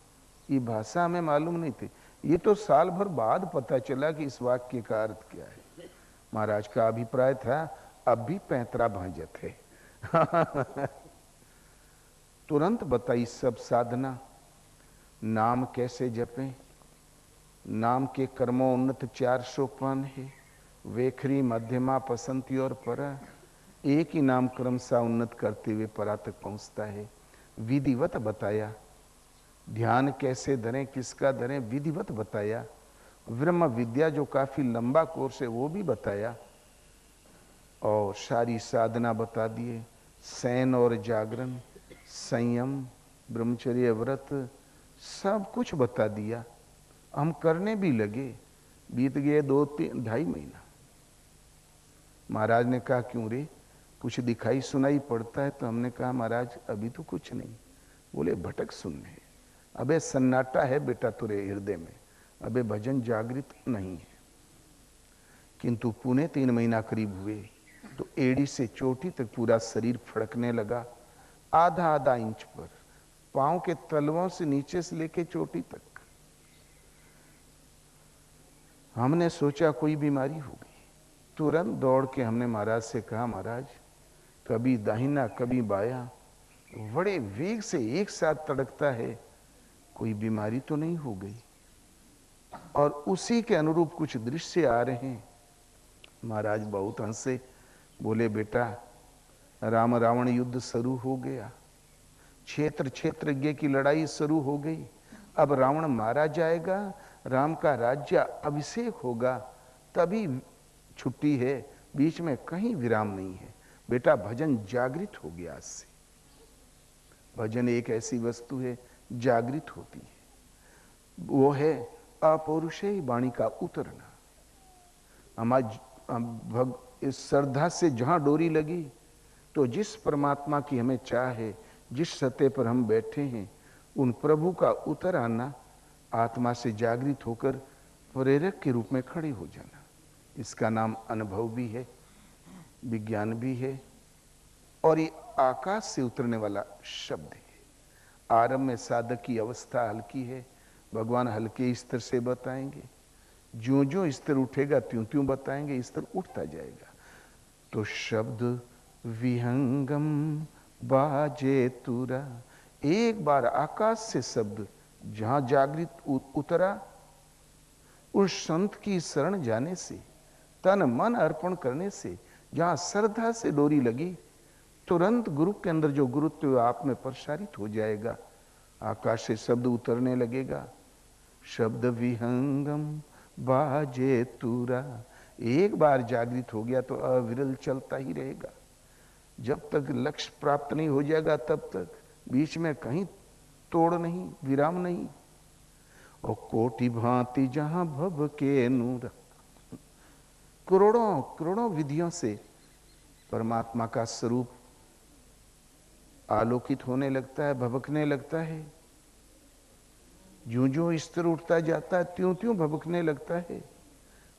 ये भाषा हमें मालूम नहीं थी। ये तो साल भर बाद पता चला कि इस वाक्य का अर्थ क्या है। महाराज का अभिप्राय था अब भी पैंतरा भांजत है। तुरंत बताई सब साधना। नाम कैसे जपें, नाम के कर्मोन्नत 4 सोपान है, वेखरी, मध्यमा, पसंती और परा। एक ही नाम क्रमशः उन्नत करते हुए परा तक पहुंचता है। विधिवत बताया। ध्यान कैसे धरें, किसका धरें, विधिवत बताया। ब्रह्म विद्या जो काफी लंबा कोर्स है वो भी बताया और सारी साधना बता दिए। शयन और जागरण, संयम, ब्रह्मचर्य, व्रत सब कुछ बता दिया। हम करने भी लगे। बीत गए 2-2.5 महीना। महाराज ने कहा क्यों रे, कुछ दिखाई सुनाई पड़ता है? तो हमने कहा महाराज अभी तो कुछ नहीं। बोले भटक सुनने। अबे सन्नाटा है बेटा तुरे हृदय में, अबे भजन जागृत नहीं है। किंतु पुणे 3 महीना करीब हुए तो एड़ी से चोटी तक पूरा शरीर फड़कने लगा। आधा आधा इंच पर, पांव के तलवों से नीचे से लेके चोटी तक। हमने सोचा कोई बीमारी होगी। तुरंत दौड़ के हमने महाराज से कहा महाराज कभी दाहिना कभी बायां बड़े वेग से एक साथ तड़कता है, कोई बीमारी तो नहीं हो गई? और उसी के अनुरूप कुछ दृश्य आ रहे हैं। महाराज बहुत हंसे, बोले बेटा राम रावण युद्ध शुरू हो गया, क्षेत्र क्षेत्रज्ञ की लड़ाई शुरू हो गई। अब रावण मारा जाएगा, राम का राज्य अभिषेक होगा, तभी छुट्टी है, बीच में कहीं विराम नहीं है। बेटा भजन जागृत हो गया। आज से भजन एक ऐसी वस्तु है जागृत होती है, वो है अपौरुषेय वाणी का उतरना। हम इस श्रद्धा से जहां डोरी लगी, तो जिस परमात्मा की हमें चाह है, जिस सत्य पर हम बैठे हैं, उन प्रभु का उतर आना, आत्मा से जागृत होकर प्रेरक के रूप में खड़े हो जाना, इसका नाम अनुभव भी है, विज्ञान भी है, और ये आकाश से उतरने वाला शब्द है। आरंभ में साधक की अवस्था हल्की है, भगवान हल्के स्तर से बताएंगे, जो जो स्तर उठेगा त्यों त्यों बताएंगे, स्तर उठता जाएगा। तो शब्द विहंगम बाजे तुरा, एक बार आकाश से शब्द जहां जागृत उतरा, उस संत की शरण जाने से, तन मन अर्पण करने से, जहां श्रद्धा से डोरी लगी, तुरंत गुरु के अंदर जो गुरुत्व आप में प्रसारित हो जाएगा, आकाश से शब्द उतरने लगेगा। शब्द विहंगम बाजे तुरा, एक बार जागृत हो गया तो अविरल चलता ही रहेगा, जब तक लक्ष्य प्राप्त नहीं हो जाएगा तब तक, बीच में कहीं तोड़ नहीं, विराम नहीं। और कोटि भांति जहां भव के नूर, करोड़ों करोड़ों विधियों से परमात्मा का स्वरूप आलोकित होने लगता है, भभकने लगता है। जो जो स्तर उठता जाता है त्यों त्यों भभकने लगता है,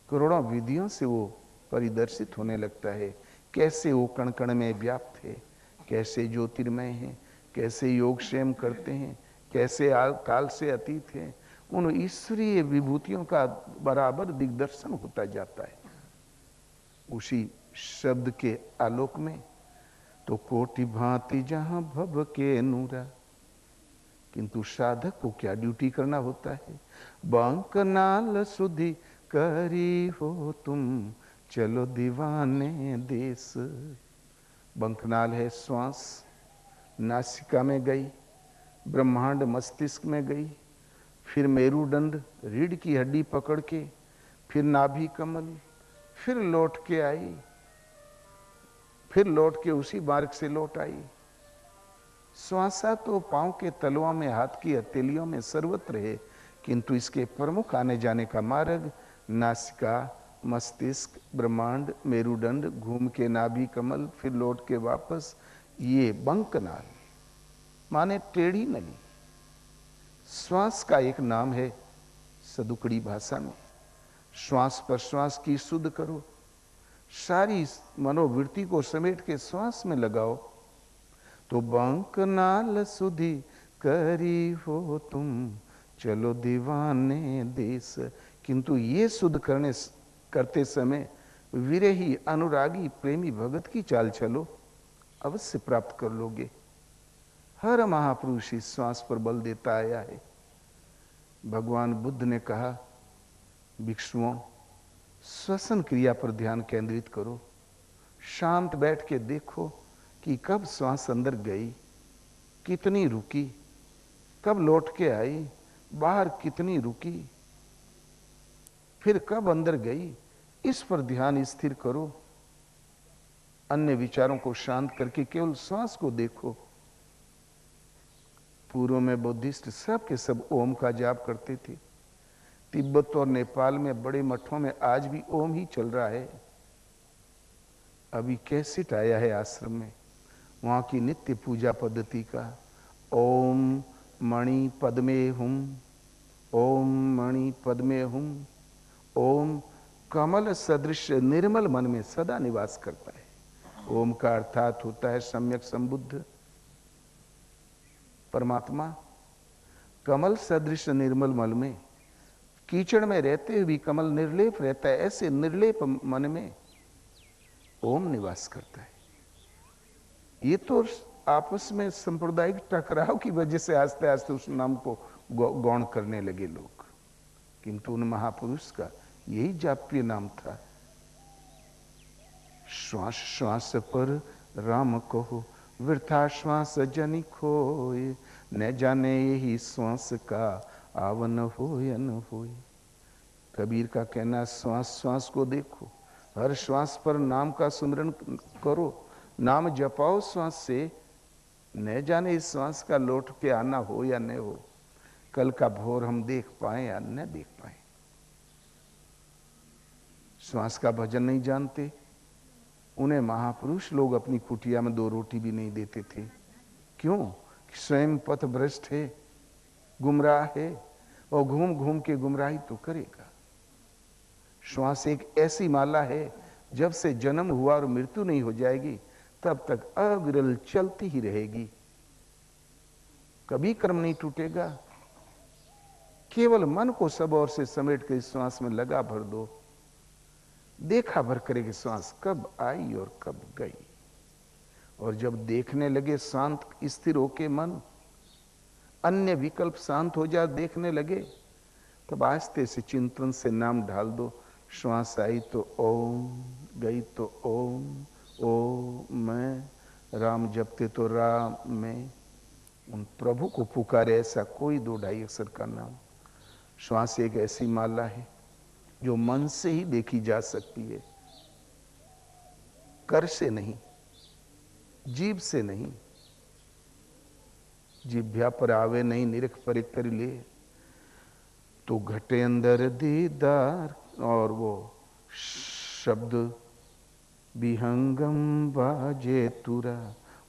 करोड़ों विधियों से वो परिदर्शित होने लगता है। कैसे वो कण कण में व्याप्त है, कैसे ज्योतिर्मय है, कैसे योगक्षेम करते हैं, कैसे काल से अतीत है, उन ईश्वरीय विभूतियों का बराबर दिग्दर्शन होता जाता है उसी शब्द के आलोक में। तो कोटि भांति जहां भव के नूरा, किंतु साधक को क्या ड्यूटी करना होता है? बांक नाल सुधि करी हो तुम, चलो दीवाने देश। बंकनाल है श्वास, नासिका में गई, ब्रह्मांड मस्तिष्क में गई, फिर मेरुदंड रीढ़ की हड्डी पकड़ के, फिर नाभि कमल, फिर लौट के आई, फिर लौट के उसी मार्ग से लौट आई। श्वासा तो पांव के तलुओं में, हाथ की हथेलियों में, सर्वत्र है, किंतु इसके प्रमुख आने जाने का मार्ग नासिका, मस्तिष्क, ब्रह्मांड, मेरुदंड, घूम के नाभि कमल, फिर लौट के वापस, ये बंकनाल माने टेढ़ी नली। श्वास का एक नाम है सदुकड़ी भाषा में। श्वास प्रश्वास की शुद्ध करो, सारी मनोवृत्ति को समेट के श्वास में लगाओ, तो बंकनाल सुधि करी हो तुम, चलो दीवाने देश। किंतु ये शुद्ध करते समय विरही, अनुरागी, प्रेमी भगत की चाल चलो, अवश्य प्राप्त कर लोगे। हर महापुरुष इस श्वास पर बल देता आया है। भगवान बुद्ध ने कहा, भिक्षुओं श्वसन क्रिया पर ध्यान केंद्रित करो, शांत बैठ के देखो कि कब श्वास अंदर गई, कितनी रुकी, कब लौट के आई, बाहर कितनी रुकी, फिर कब अंदर गई, इस पर ध्यान स्थिर करो। अन्य विचारों को शांत करके केवल श्वास को देखो। पूर्व में बुद्धिस्ट सब के सब ओम का जाप करते थे। तिब्बत और नेपाल में बड़े मठों में आज भी ओम ही चल रहा है। अभी कैसेट आया है आश्रम में, वहां की नित्य पूजा पद्धति का, ओम मणि पद्मे हुम, ओम मणि पद्मे हुम। ओम कमल सदृश निर्मल मन में सदा निवास करता है। ओम का अर्थात होता है सम्यक संबुद्ध परमात्मा। कमल सदृश निर्मल मन में, कीचड़ में रहते हुए भी कमल निर्लेप रहता है, ऐसे निर्लेप मन में ओम निवास करता है। ये तो आपस में सांप्रदायिक टकराव की वजह से आस्ते आस्ते उस नाम को गौण करने लगे लोग। किंतु उन महापुरुष का यही जाप्य नाम था। श्वास श्वास पर राम कहो, वृथा श्वास जनि खोए, न जाने यही श्वास का आवन हो या न होए। कबीर का कहना, श्वास श्वास को देखो, हर श्वास पर नाम का सुमिरन करो, नाम जपाओ श्वास से, न जाने इस श्वास का लौट के आना हो या न हो, कल का भोर हम देख पाए या न देख पाए। श्वास का भजन नहीं जानते, उन्हें महापुरुष लोग अपनी कुटिया में 2 रोटी भी नहीं देते थे। क्यों? स्वयं पथ भ्रष्ट है, गुमराह है, और घूम घूम के गुमराही तो करेगा। श्वास एक ऐसी माला है, जब से जन्म हुआ और मृत्यु नहीं हो जाएगी तब तक अविरल चलती ही रहेगी, कभी कर्म नहीं टूटेगा। केवल मन को सब ओर से समेट कर श्वास में लगा भर दो, देखा भर करेगी श्वास कब आई और कब गई। और जब देखने लगे शांत स्थिर होके मन, अन्य विकल्प शांत हो जाए, देखने लगे, तब आस्ते से चिंतन से नाम ढाल दो। श्वास आई तो ओम, गई तो ओम, ओ मैं, राम जपते तो राम मैं। उन प्रभु को पुकारे, ऐसा कोई 2 ढाई अक्षर का नाम। श्वास एक ऐसी माला है जो मन से ही देखी जा सकती है, कर से नहीं, जीभ से नहीं। जिभ्या पर आवे नहीं, निरख परिक कर ले, तो घटे अंदर दीदार। और वो शब्द विहंगम बाजे तुरा,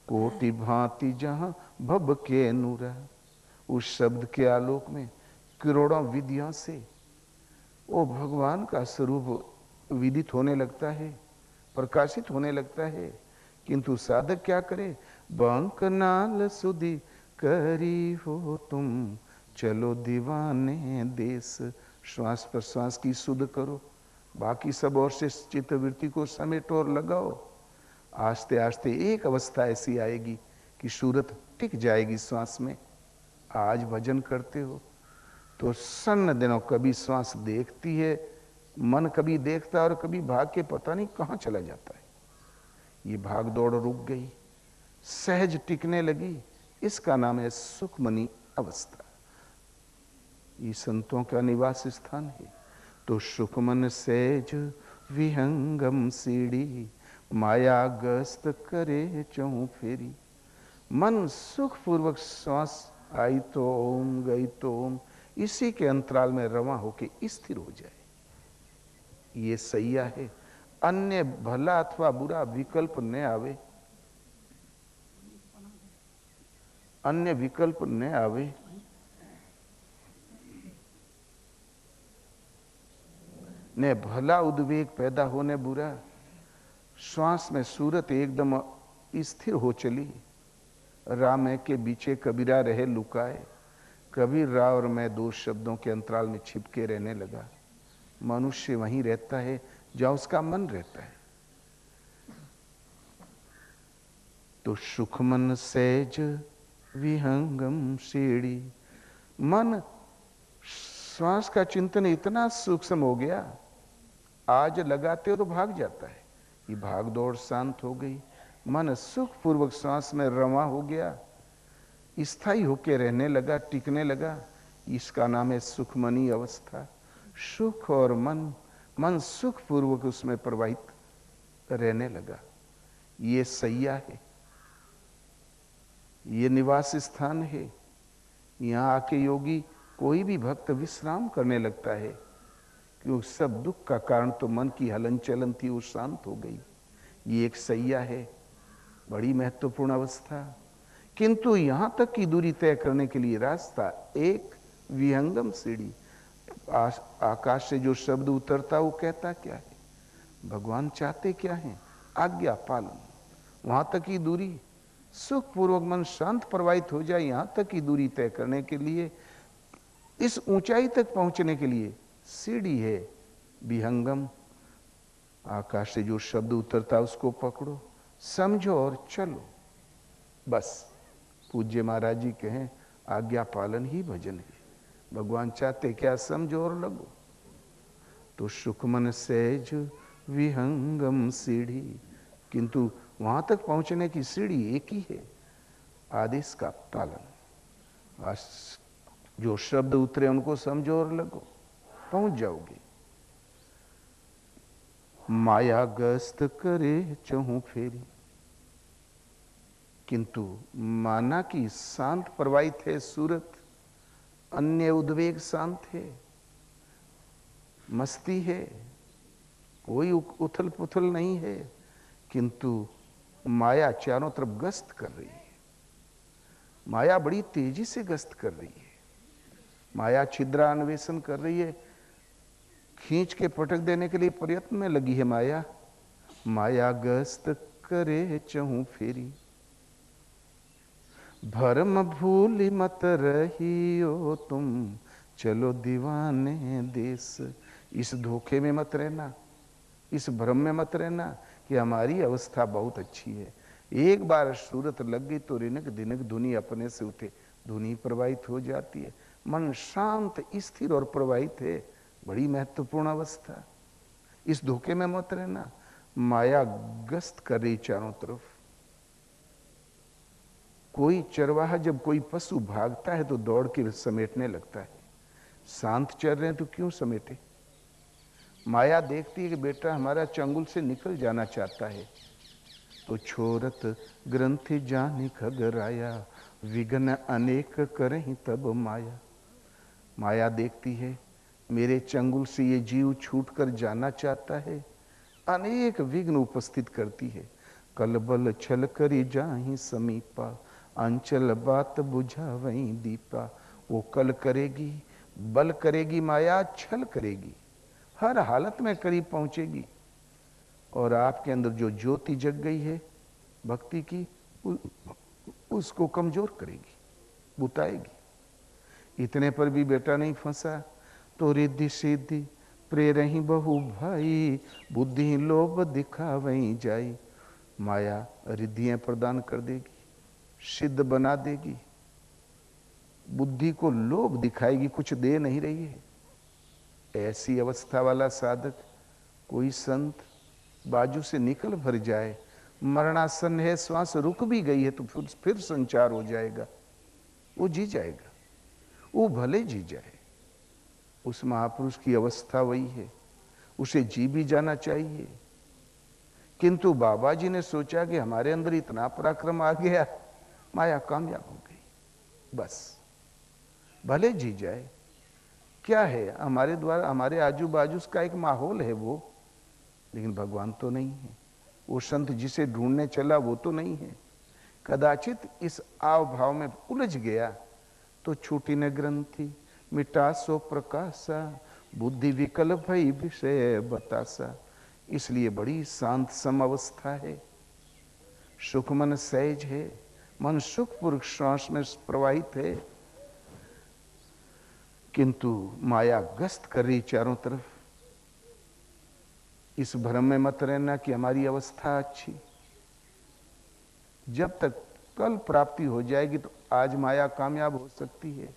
कोटि भांति जहां भब के नूरा। उस शब्द के आलोक में करोड़ों विधियों से वो भगवान का स्वरूप विदित होने लगता है, प्रकाशित होने लगता है। किंतु साधक क्या करे? बंक नाल सुधी करी हो तुम, चलो दीवाने देश। श्वास प्रश्वास की सुध करो, बाकी सब और से चित्तवृत्ति को समेटो और लगाओ। आस्ते आस्ते एक अवस्था ऐसी आएगी कि सूरत टिक जाएगी श्वास में। आज भजन करते हो तो सन्न दिनों कभी श्वास देखती है, मन कभी देखता है, और कभी भाग के पता नहीं कहां चला जाता है। ये भाग दौड़ रुक गई, सहज टिकने लगी, इसका नाम है सुखमनी अवस्था। ये संतों का निवास स्थान है। तो सुखमन सहज विहंगम सीढ़ी, माया गस्त करे चहु फेरी। मन सुख पूर्वक श्वास आई तो ओम, गई तो ओम, इसी के अंतराल में रवां होके स्थिर हो जाए, ये सैया है। अन्य भला अथवा बुरा विकल्प न आवे, अन्य विकल्प न आवे। ने भला उद्वेग पैदा होने बुरा। श्वास में सूरत एकदम स्थिर हो चली। राम के बीचे कबीरा रहे लुकाए, कबीर रा और मैं 2 शब्दों के अंतराल में छिपके रहने लगा। मनुष्य वहीं रहता है जहां उसका मन रहता है। तो सुखमन सहज विहंगम सीढ़ी, मन श्वास का चिंतन इतना सूक्ष्म हो गया, आज लगाते हो तो भाग जाता है। ये भाग दौड़ शांत हो गई, मन सुख पूर्वक श्वास में रवा हो गया, स्थायी होके रहने लगा, टिकने लगा। इसका नाम है सुखमनी अवस्था। सुख और मन सुख पूर्वक उसमें प्रवाहित रहने लगा। ये सैया है, ये निवास स्थान है। यहाँ आके योगी कोई भी भक्त विश्राम करने लगता है, क्योंकि सब दुख का कारण तो मन की हलन चलन थी, वो शांत हो गई। ये एक सैया है, बड़ी महत्वपूर्ण अवस्था। किंतु यहां तक की दूरी तय करने के लिए रास्ता एक विहंगम सीढ़ी। आकाश से जो शब्द उतरता वो कहता क्या है, भगवान चाहते क्या है? आज्ञा पालन। वहां तक की दूरी, सुख पूर्वक मन शांत प्रवाहित हो जाए, यहां तक की दूरी तय करने के लिए, इस ऊंचाई तक पहुंचने के लिए सीढ़ी है विहंगम। आकाश से जो शब्द उतरता उसको पकड़ो, समझो और चलो। बस पूज्य महाराज जी कहें आज्ञा पालन ही भजन है। भगवान चाहते क्या समझो और लगो। तो सुखमन सहज विहंगम सीढ़ी, किंतु वहां तक पहुंचने की सीढ़ी एक ही है, आदेश का पालन। आज जो शब्द उतरे उनको समझो और लगो, पहुंच जाओगे। माया गस्त करे चहु फेरी, किंतु माना की शांत प्रवाहित है सूरत, अन्य उद्वेग शांत है, मस्ती है, कोई उथल पुथल नहीं है, किंतु माया चारों तरफ गश्त कर रही है। माया बड़ी तेजी से गश्त कर रही है। माया छिद्रान्वेषण कर रही है, खींच के पटक देने के लिए प्रयत्न में लगी है माया। माया गश्त करे चहु फेरी, भरम भूली मत रहियो तुम, चलो दीवाने देश। इस धोखे में मत रहना, इस भ्रम में मत रहना कि हमारी अवस्था बहुत अच्छी है। एक बार सूरत लग गई तो रिनक दिनक धुनी अपने से उठे, धुनी प्रवाहित हो जाती है। मन शांत स्थिर और प्रवाहित है, बड़ी महत्वपूर्ण अवस्था। इस धोखे में मत रहना। माया गश्त कर रही चारों तरफ। कोई चरवाहा जब कोई पशु भागता है तो दौड़ के समेटने लगता है, शांत चल रहे हैं तो क्यों समेटे। माया देखती है कि बेटा हमारा चंगुल से निकल जाना चाहता है, तो छोरत ग्रंथि जानि खगराया, विघ्न अनेक करहि तब माया। माया देखती है मेरे चंगुल से ये जीव छूटकर जाना चाहता है, अनेक विघ्न उपस्थित करती है। कलबल छल करी जाहि समीपा, अंचल बात बुझा वहीं दीपा। वो कल करेगी, बल करेगी, माया छल करेगी, हर हालत में करीब पहुंचेगी और आपके अंदर जो ज्योति जग गई है भक्ति की, उसको कमजोर करेगी, बुताएगी। इतने पर भी बेटा नहीं फंसा तो रिद्धि सिद्धि प्रेरही बहु भाई, बुद्धि लोभ दिखा वहीं जाई। माया रिद्धियां प्रदान कर देगी, सिद्ध बना देगी, बुद्धि को लोभ दिखाएगी, कुछ दे नहीं रही है। ऐसी अवस्था वाला साधक, कोई संत बाजू से निकल भर जाए, मरणासन है, श्वास रुक भी गई है तो फिर संचार हो जाएगा, वो जी जाएगा, वो भले जी जाए। उस महापुरुष की अवस्था वही है, उसे जी भी जाना चाहिए। किंतु बाबा जी ने सोचा कि हमारे अंदर इतना पराक्रम आ गया, माया कामयाब हो गई, बस भले जी जाए। क्या है हमारे द्वारा, हमारे आजू बाजू का एक माहौल है वो, लेकिन भगवान तो नहीं है। वो संत जिसे ढूंढने चला वो तो नहीं है। कदाचित इस आव भाव में उलझ गया तो छूटी न ग्रंथि मिटा सो प्रकाशा, बुद्धि विकल भई विषय बतासा। इसलिए बड़ी शांत सम अवस्था है, सुख मन सहज है, मन सुखपूर्वक श्वास में प्रवाहित है, किंतु माया गश्त कर रही चारों तरफ। इस भ्रम में मत रहना कि हमारी अवस्था अच्छी। जब तक कल प्राप्ति हो जाएगी तो आज माया कामयाब हो सकती है,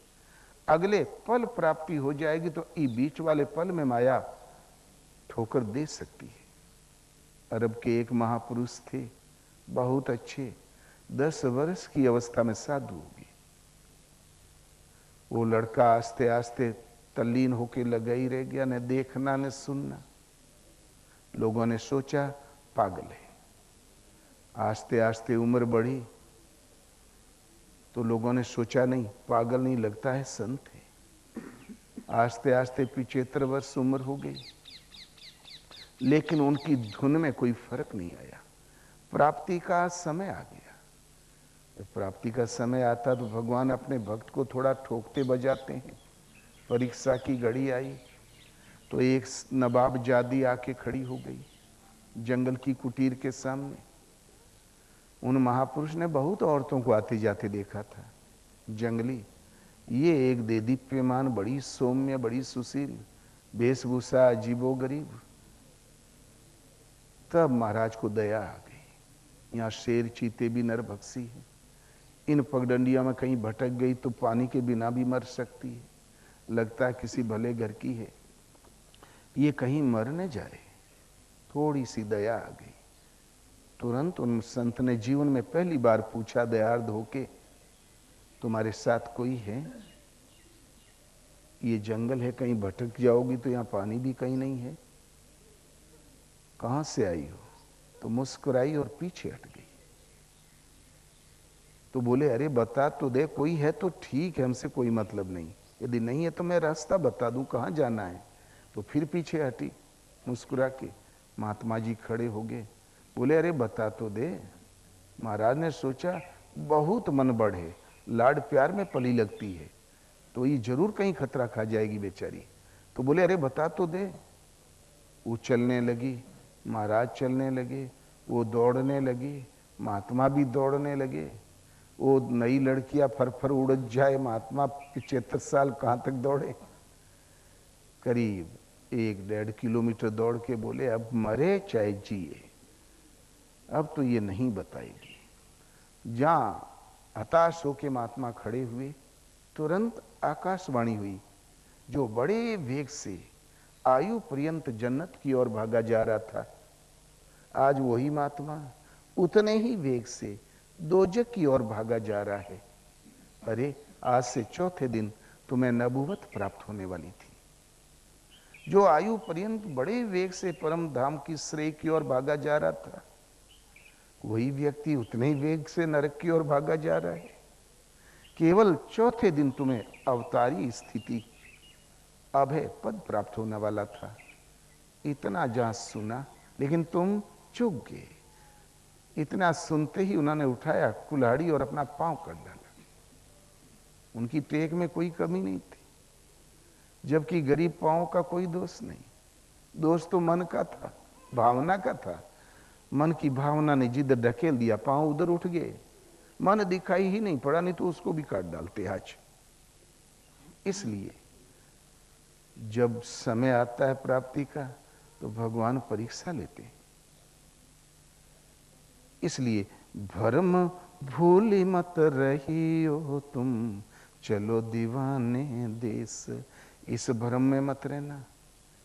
अगले पल प्राप्ति हो जाएगी तो बीच वाले पल में माया ठोकर दे सकती है। अरब के एक महापुरुष थे, बहुत अच्छे, 10 वर्ष की अवस्था में साधु हो गए। वो लड़का आस्ते आस्ते तल्लीन होके लगा ही रह गया, न देखना न सुनना। लोगों ने सोचा पागल है। आस्ते आस्ते उम्र बढ़ी तो लोगों ने सोचा नहीं, पागल नहीं, लगता है संत है। आस्ते आस्ते 75 वर्ष उम्र हो गई, लेकिन उनकी धुन में कोई फर्क नहीं आया। प्राप्ति का समय आ गया। जब प्राप्ति का समय आता तो भगवान अपने भक्त को थोड़ा ठोकते बजाते हैं। परीक्षा की घड़ी आई तो एक नवाब जादी आके खड़ी हो गई जंगल की कुटीर के सामने। उन महापुरुष ने बहुत औरतों को आते जाते देखा था, जंगली। ये एक देदीप्यमान, बड़ी सौम्य, बड़ी सुशील, वेशभूषा अजीबोगरीब। तब महाराज को दया आ गई, यहाँ शेर चीते भी नरभक्षी हैं, इन पगडंडियों में कहीं भटक गई तो पानी के बिना भी मर सकती है। लगता है किसी भले घर की है, ये कहीं मर न जाए। थोड़ी सी दया आ गई। तुरंत उन संत ने जीवन में पहली बार पूछा दयार्द होके, तुम्हारे साथ कोई है? ये जंगल है, कहीं भटक जाओगी तो यहाँ पानी भी कहीं नहीं है, कहां से आई हो? तो मुस्कुराई और पीछे हट गई। तो बोले, अरे बता तो दे, कोई है तो ठीक है, हमसे कोई मतलब नहीं, यदि नहीं है तो मैं रास्ता बता दूं कहां जाना है। तो फिर पीछे हटी मुस्कुरा के। महात्मा जी खड़े हो गए, बोले, अरे बता तो दे। महाराज ने सोचा बहुत मन बढ़े, लाड प्यार में पली लगती है, तो ये जरूर कहीं खतरा खा जाएगी बेचारी। तो बोले, अरे बता तो दे। वो चलने लगी, महाराज चलने लगे, वो दौड़ने लगी, महात्मा भी दौड़ने लगे। वो नई लड़कियां फर उड़ जाए, महात्मा 75 साल कहां तक दौड़े। करीब 1-1.5 किलोमीटर दौड़ के बोले, अब मरे चाहे जिए, अब तो ये नहीं बताएगी। जहां हताश होके महात्मा खड़े हुए, तुरंत आकाशवाणी हुई, जो बड़े वेग से आयु पर्यंत जन्नत की ओर भागा जा रहा था, आज वही महात्मा उतने ही वेग से दोजक की ओर भागा जा रहा है। अरे आज से चौथे दिन तुम्हें नबूवत प्राप्त होने वाली थी। जो आयु पर्यंत बड़े वेग से परम धाम की श्रेय की ओर भागा जा रहा था, वही व्यक्ति उतने ही वेग से नरक की ओर भागा जा रहा है। केवल चौथे दिन तुम्हें अवतारी स्थिति, अभय पद प्राप्त होने वाला था। इतना जहां सुना, लेकिन तुम चुप गए। इतना सुनते ही उन्होंने उठाया कुल्हाड़ी और अपना पांव कर डाला। उनकी टेक में कोई कमी नहीं थी, जबकि गरीब पांव का कोई दोष नहीं। दोष तो मन का था, भावना का था। मन की भावना ने जिद ढकेल दिया, पांव उधर उठ गए। मन दिखाई ही नहीं पड़ा, नहीं तो उसको भी काट डालते आज। इसलिए जब समय आता है प्राप्ति का, तो भगवान परीक्षा लेते। इसलिए भरम भूली मत रही हो तुम, चलो दीवाने देश। इस भ्रम में मत रहना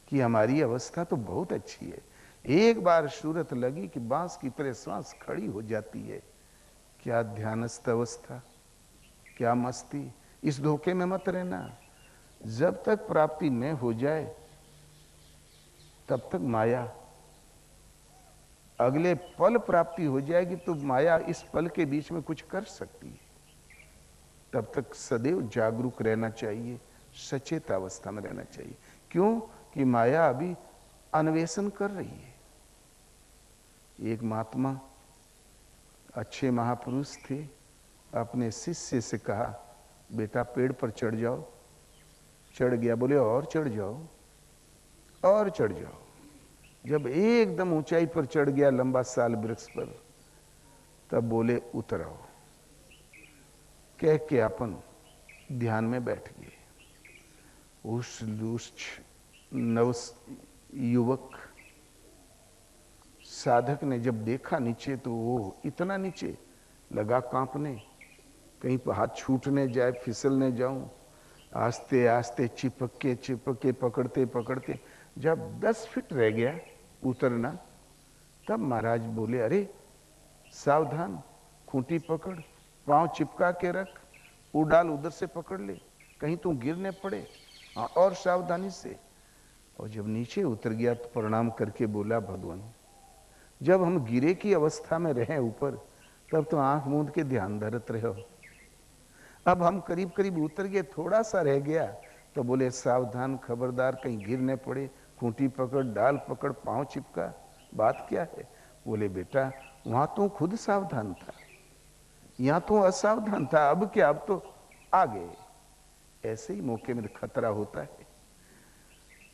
कि हमारी अवस्था तो बहुत अच्छी है, एक बार सूरत लगी कि बांस की तरह सांस खड़ी हो जाती है। क्या ध्यानस्थ अवस्था, क्या मस्ती। इस धोखे में मत रहना। जब तक प्राप्ति न हो जाए तब तक माया, अगले पल प्राप्ति हो जाएगी तो माया इस पल के बीच में कुछ कर सकती है। तब तक सदैव जागरूक रहना चाहिए, सचेत अवस्था में रहना चाहिए। क्यों कि माया अभी अन्वेषण कर रही है। एक महात्मा, अच्छे महापुरुष थे, अपने शिष्य से कहा, बेटा पेड़ पर चढ़ जाओ। चढ़ गया। बोले, और चढ़ जाओ, और चढ़ जाओ। जब एकदम ऊंचाई पर चढ़ गया, लंबा साल वृक्ष पर, तब बोले, उतर आओ। कह के अपन ध्यान में बैठ गए। उस नव युवक साधक ने जब देखा नीचे, तो वो इतना नीचे लगा कांपने, कहीं हाथ छूटने जाए, फिसलने जाऊं। आस्ते आस्ते चिपक के पकड़ते पकड़ते जब 10 फीट रह गया उतरना, तब महाराज बोले, अरे सावधान, खूंटी पकड़, पांव चिपका के रख, उड़ाल उधर से पकड़ ले, कहीं तू गिरने पड़े। हाँ, और सावधानी से। और जब नीचे उतर गया तो प्रणाम करके बोला, भगवान जब हम गिरे की अवस्था में रहे ऊपर, तब तो आंख मूंद के ध्यान धरत रहे हो। अब हम करीब करीब उतर गए, थोड़ा सा रह गया, तो बोले, सावधान, खबरदार, कहीं गिर न पड़े, खूंटी पकड़, डाल पकड़, पांव चिपका। बात क्या है? बोले, बेटा वहां तो खुद सावधान था, यहां तो असावधान था, अब क्या, अब तो आ गए। ऐसे ही मौके में खतरा होता है।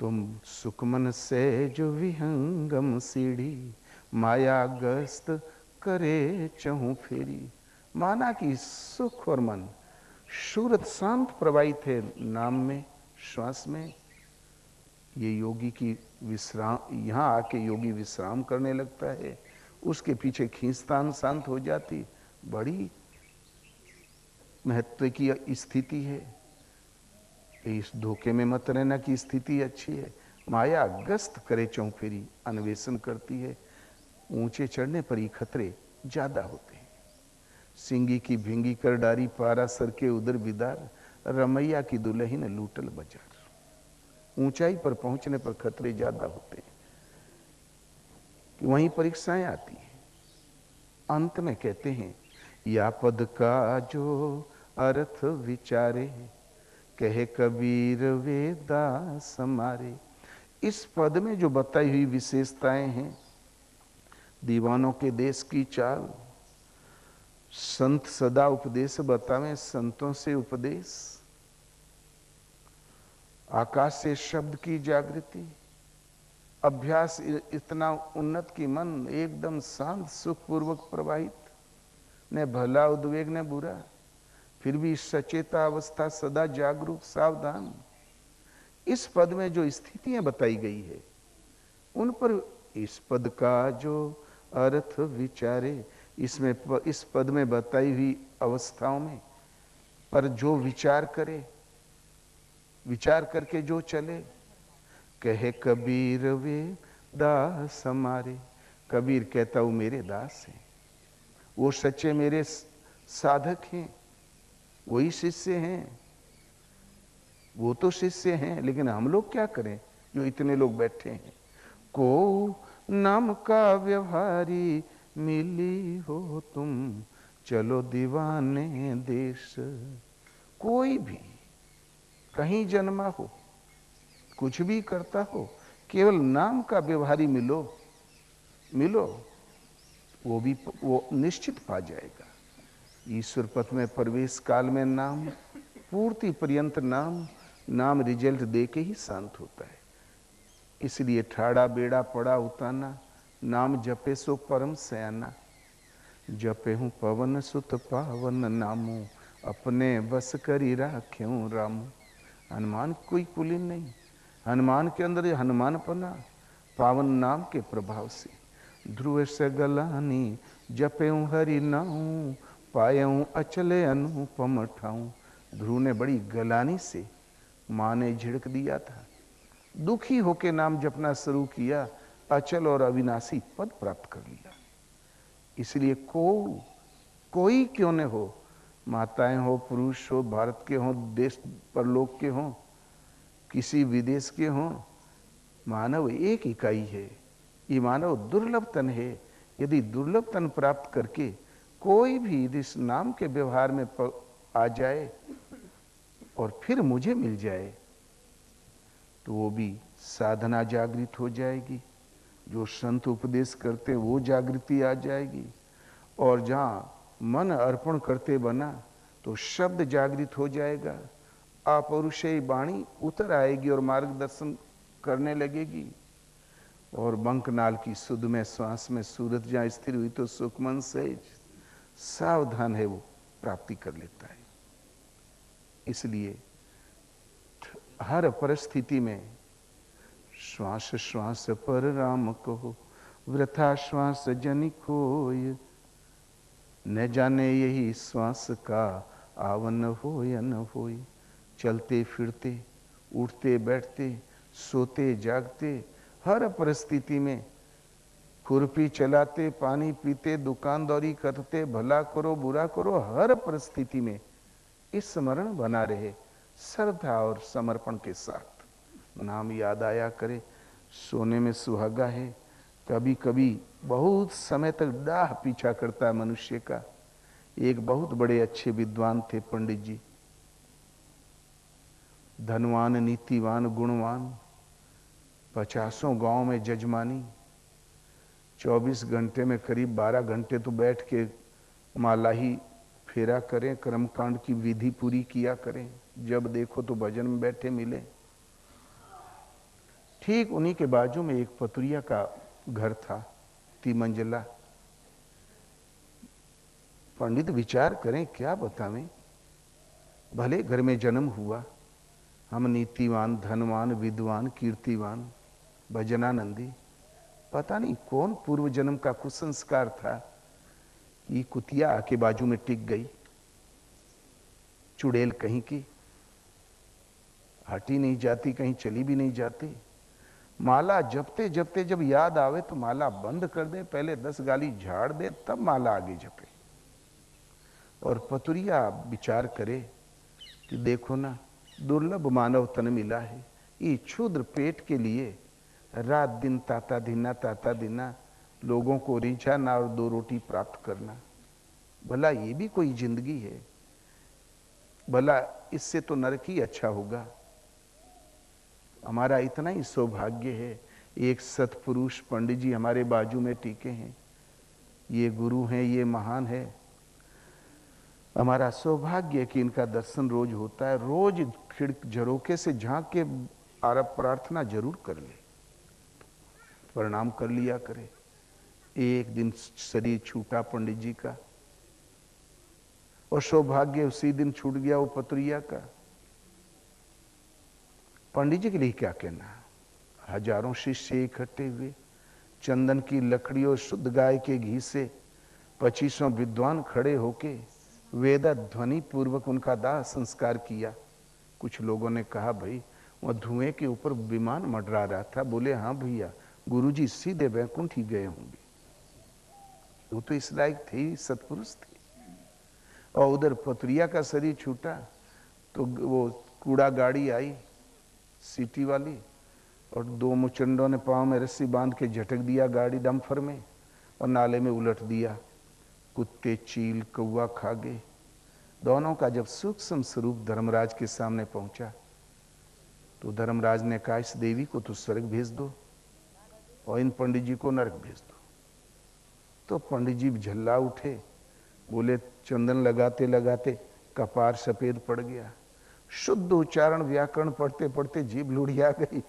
तुम सुकमन से जो विहंगम सीढ़ी, माया गस्त करे चहु फेरी। माना कि सुख और मन सूरत शांत प्रवाहित है नाम में, श्वास में। ये योगी की विश्राम, यहां आके योगी विश्राम करने लगता है, उसके पीछे खींचतान शांत हो जाती। बड़ी महत्व की स्थिति है। इस धोखे में मत रहना कि स्थिति अच्छी है। माया गस्त करे चौफेरी, अन्वेषण करती है। ऊंचे चढ़ने पर ही खतरे ज्यादा होते हैं। सिंगी की भिंगी कर डारी पारा सर के उधर बिदार, रमैया की दुल्हन लूटल बाजार। ऊंचाई पर पहुंचने पर खतरे ज्यादा होते हैं कि वहीं परीक्षाएं आती हैं। अंत में कहते हैं, या पद का जो अर्थ विचारे, कहे कबीर वेदास हमारे। इस पद में जो बताई हुई विशेषताएं हैं, दीवानों के देश की चाल, संत सदा उपदेश बतावें, संतों से उपदेश, आकाश से शब्द की जागृति, अभ्यास इतना उन्नत कि मन एकदम शांत सुखपूर्वक प्रवाहित, न भला उद्वेग न बुरा, फिर भी सचेता अवस्था, सदा जागरूक सावधान। इस पद में जो स्थितियां बताई गई है उन पर, इस पद का जो अर्थ विचारे, इसमें इस पद में बताई हुई अवस्थाओं में पर जो विचार करे, विचार करके जो चले, कहे कबीर वे दास हमारे। कबीर कहता हूं मेरे दास हैं, वो सच्चे मेरे साधक हैं, वही शिष्य हैं। वो तो शिष्य हैं, लेकिन हम लोग क्या करें जो इतने लोग बैठे हैं। को नाम का व्यवहारी मिली हो तुम, चलो दीवाने देश। कोई भी कहीं जन्मा हो, कुछ भी करता हो, केवल नाम का व्यवहारी मिलो, मिलो, वो निश्चित पा जाएगा। ईश्वर पथ में प्रवेश काल में नाम, पूर्ति पर्यंत नाम, नाम रिजल्ट दे के ही शांत होता है। इसलिए ठाड़ा बेड़ा पड़ा उताना, नाम जपे सो परम सयाना। जपे हूँ पवन सुत पावन नामू, अपने बस करी राख्यूं रामू। हनुमान कोई कुलीन नहीं, हनुमान के अंदर हनुमानपना पावन नाम के प्रभाव से। ध्रुव से गलानी जपे हूँ हरि नाऊ, पाए हूँ अचले अनुपम ठाऊं। ध्रुव ने बड़ी गलानी से, माँ ने झिड़क दिया था, दुखी होके नाम जपना शुरू किया, अचल और अविनाशी पद प्राप्त कर लिया। इसलिए कोई क्यों न हो, माताएं हो, पुरुष हो, भारत के हो, देश परलोक के हो, किसी विदेश के हो, मानव एक इकाई है। ये मानव दुर्लभ तन है। यदि दुर्लभ तन प्राप्त करके कोई भी इस नाम के व्यवहार में आ जाए और फिर मुझे मिल जाए, तो वो भी साधना जागृत हो जाएगी। जो संत उपदेश करते हैं वो जागृति आ जाएगी। और जहाँ मन अर्पण करते बना तो शब्द जागृत हो जाएगा, अपौरुषेय वाणी उतर आएगी और मार्गदर्शन करने लगेगी। और बंकनाल की सुध में श्वास में सूरत जहाँ स्थिर हुई तो सुखमन सहज सावधान है, वो प्राप्ति कर लेता है। इसलिए हर परिस्थिति में श्वास श्वास पर राम कहो, वृथा श्वास जनि कोय। न जाने यही श्वास का आवन हो या न होय। चलते फिरते, उठते बैठते, सोते जागते, हर परिस्थिति में खुरपी चलाते, पानी पीते, दुकानदारी करते, भला करो बुरा करो, हर परिस्थिति में इस स्मरण बना रहे, श्रद्धा और समर्पण के साथ नाम याद आया करे। सोने में सुहागा है। कभी कभी बहुत समय तक डाह पीछा करता है मनुष्य का। एक बहुत बड़े अच्छे विद्वान थे पंडित जी, धनवान, नीतिवान, गुणवान, 50 गांव में जजमानी, 24 घंटे में करीब 12 घंटे तो बैठ के माला ही फेरा करें, कर्मकांड की विधि पूरी किया करें, जब देखो तो भजन में बैठे मिले। ठीक उन्हीं के बाजू में एक पतुरिया का घर था, 3 मंजिला। पंडित विचार करें, क्या बतावें, भले घर में जन्म हुआ, हम नीतिवान, धनवान, विद्वान, कीर्तिवान, भजनानंदी, पता नहीं कौन पूर्व जन्म का कुसंस्कार था, ये कुतिया आके बाजू में टिक गई, चुड़ैल कहीं की। हटी नहीं जाती, कहीं चली भी नहीं जाती। माला जपते जपते जब याद आवे तो माला बंद कर दे, पहले 10 गाली झाड़ दे, तब माला आगे जपे। और पतुरिया विचार करे कि देखो ना, दुर्लभ मानव तन मिला है, ये क्षुद्र पेट के लिए रात दिन ताता दीना लोगों को रिझाना और 2 रोटी प्राप्त करना, भला ये भी कोई जिंदगी है? भला इससे तो नरक ही अच्छा होगा। हमारा इतना ही सौभाग्य है, एक सत्पुरुष पंडित जी हमारे बाजू में टीके हैं, ये गुरु हैं, ये महान है। हमारा सौभाग्य है कि इनका दर्शन रोज होता है। रोज खिड़क झरोके से झांक के आरब प्रार्थना जरूर कर ले, प्रणाम कर लिया करे। एक दिन शरीर छूटा पंडित जी का, और सौभाग्य उसी दिन छूट गया वो पतुरिया का। पंडित जी के लिए क्या कहना, हजारों शिष्य इकट्ठे हुए, चंदन की लकड़ी और शुद्ध गाय के घी से 2500 विद्वान खड़े होके वेद ध्वनि पूर्वक उनका दाह संस्कार किया। कुछ लोगों ने कहा भाई वह धुएं के ऊपर विमान मंडरा रहा था। बोले हाँ भैया, गुरुजी सीधे वैकुंठ ही गए होंगे, वो तो इस लायक थे, सत्पुरुष थे। और उधर पतुरिया का शरीर छूटा तो वो कूड़ा गाड़ी आई सिटी वाली, और 2 मुचंडों ने पांव में रस्सी बांध के झटक दिया गाड़ी डंफर में और नाले में उलट दिया। कुत्ते चील कौवा खा गए। दोनों का जब सूक्ष्म स्वरूप धर्मराज के सामने पहुंचा तो धर्मराज ने कहा इस देवी को तो स्वर्ग भेज दो और इन पंडित जी को नरक भेज दो। तो पंडित जी झल्ला उठे, बोले चंदन लगाते लगाते कपार सफेद पड़ गया, शुद्ध उच्चारण व्याकरण पढ़ते पढ़ते जीभ लुढ़िया गई,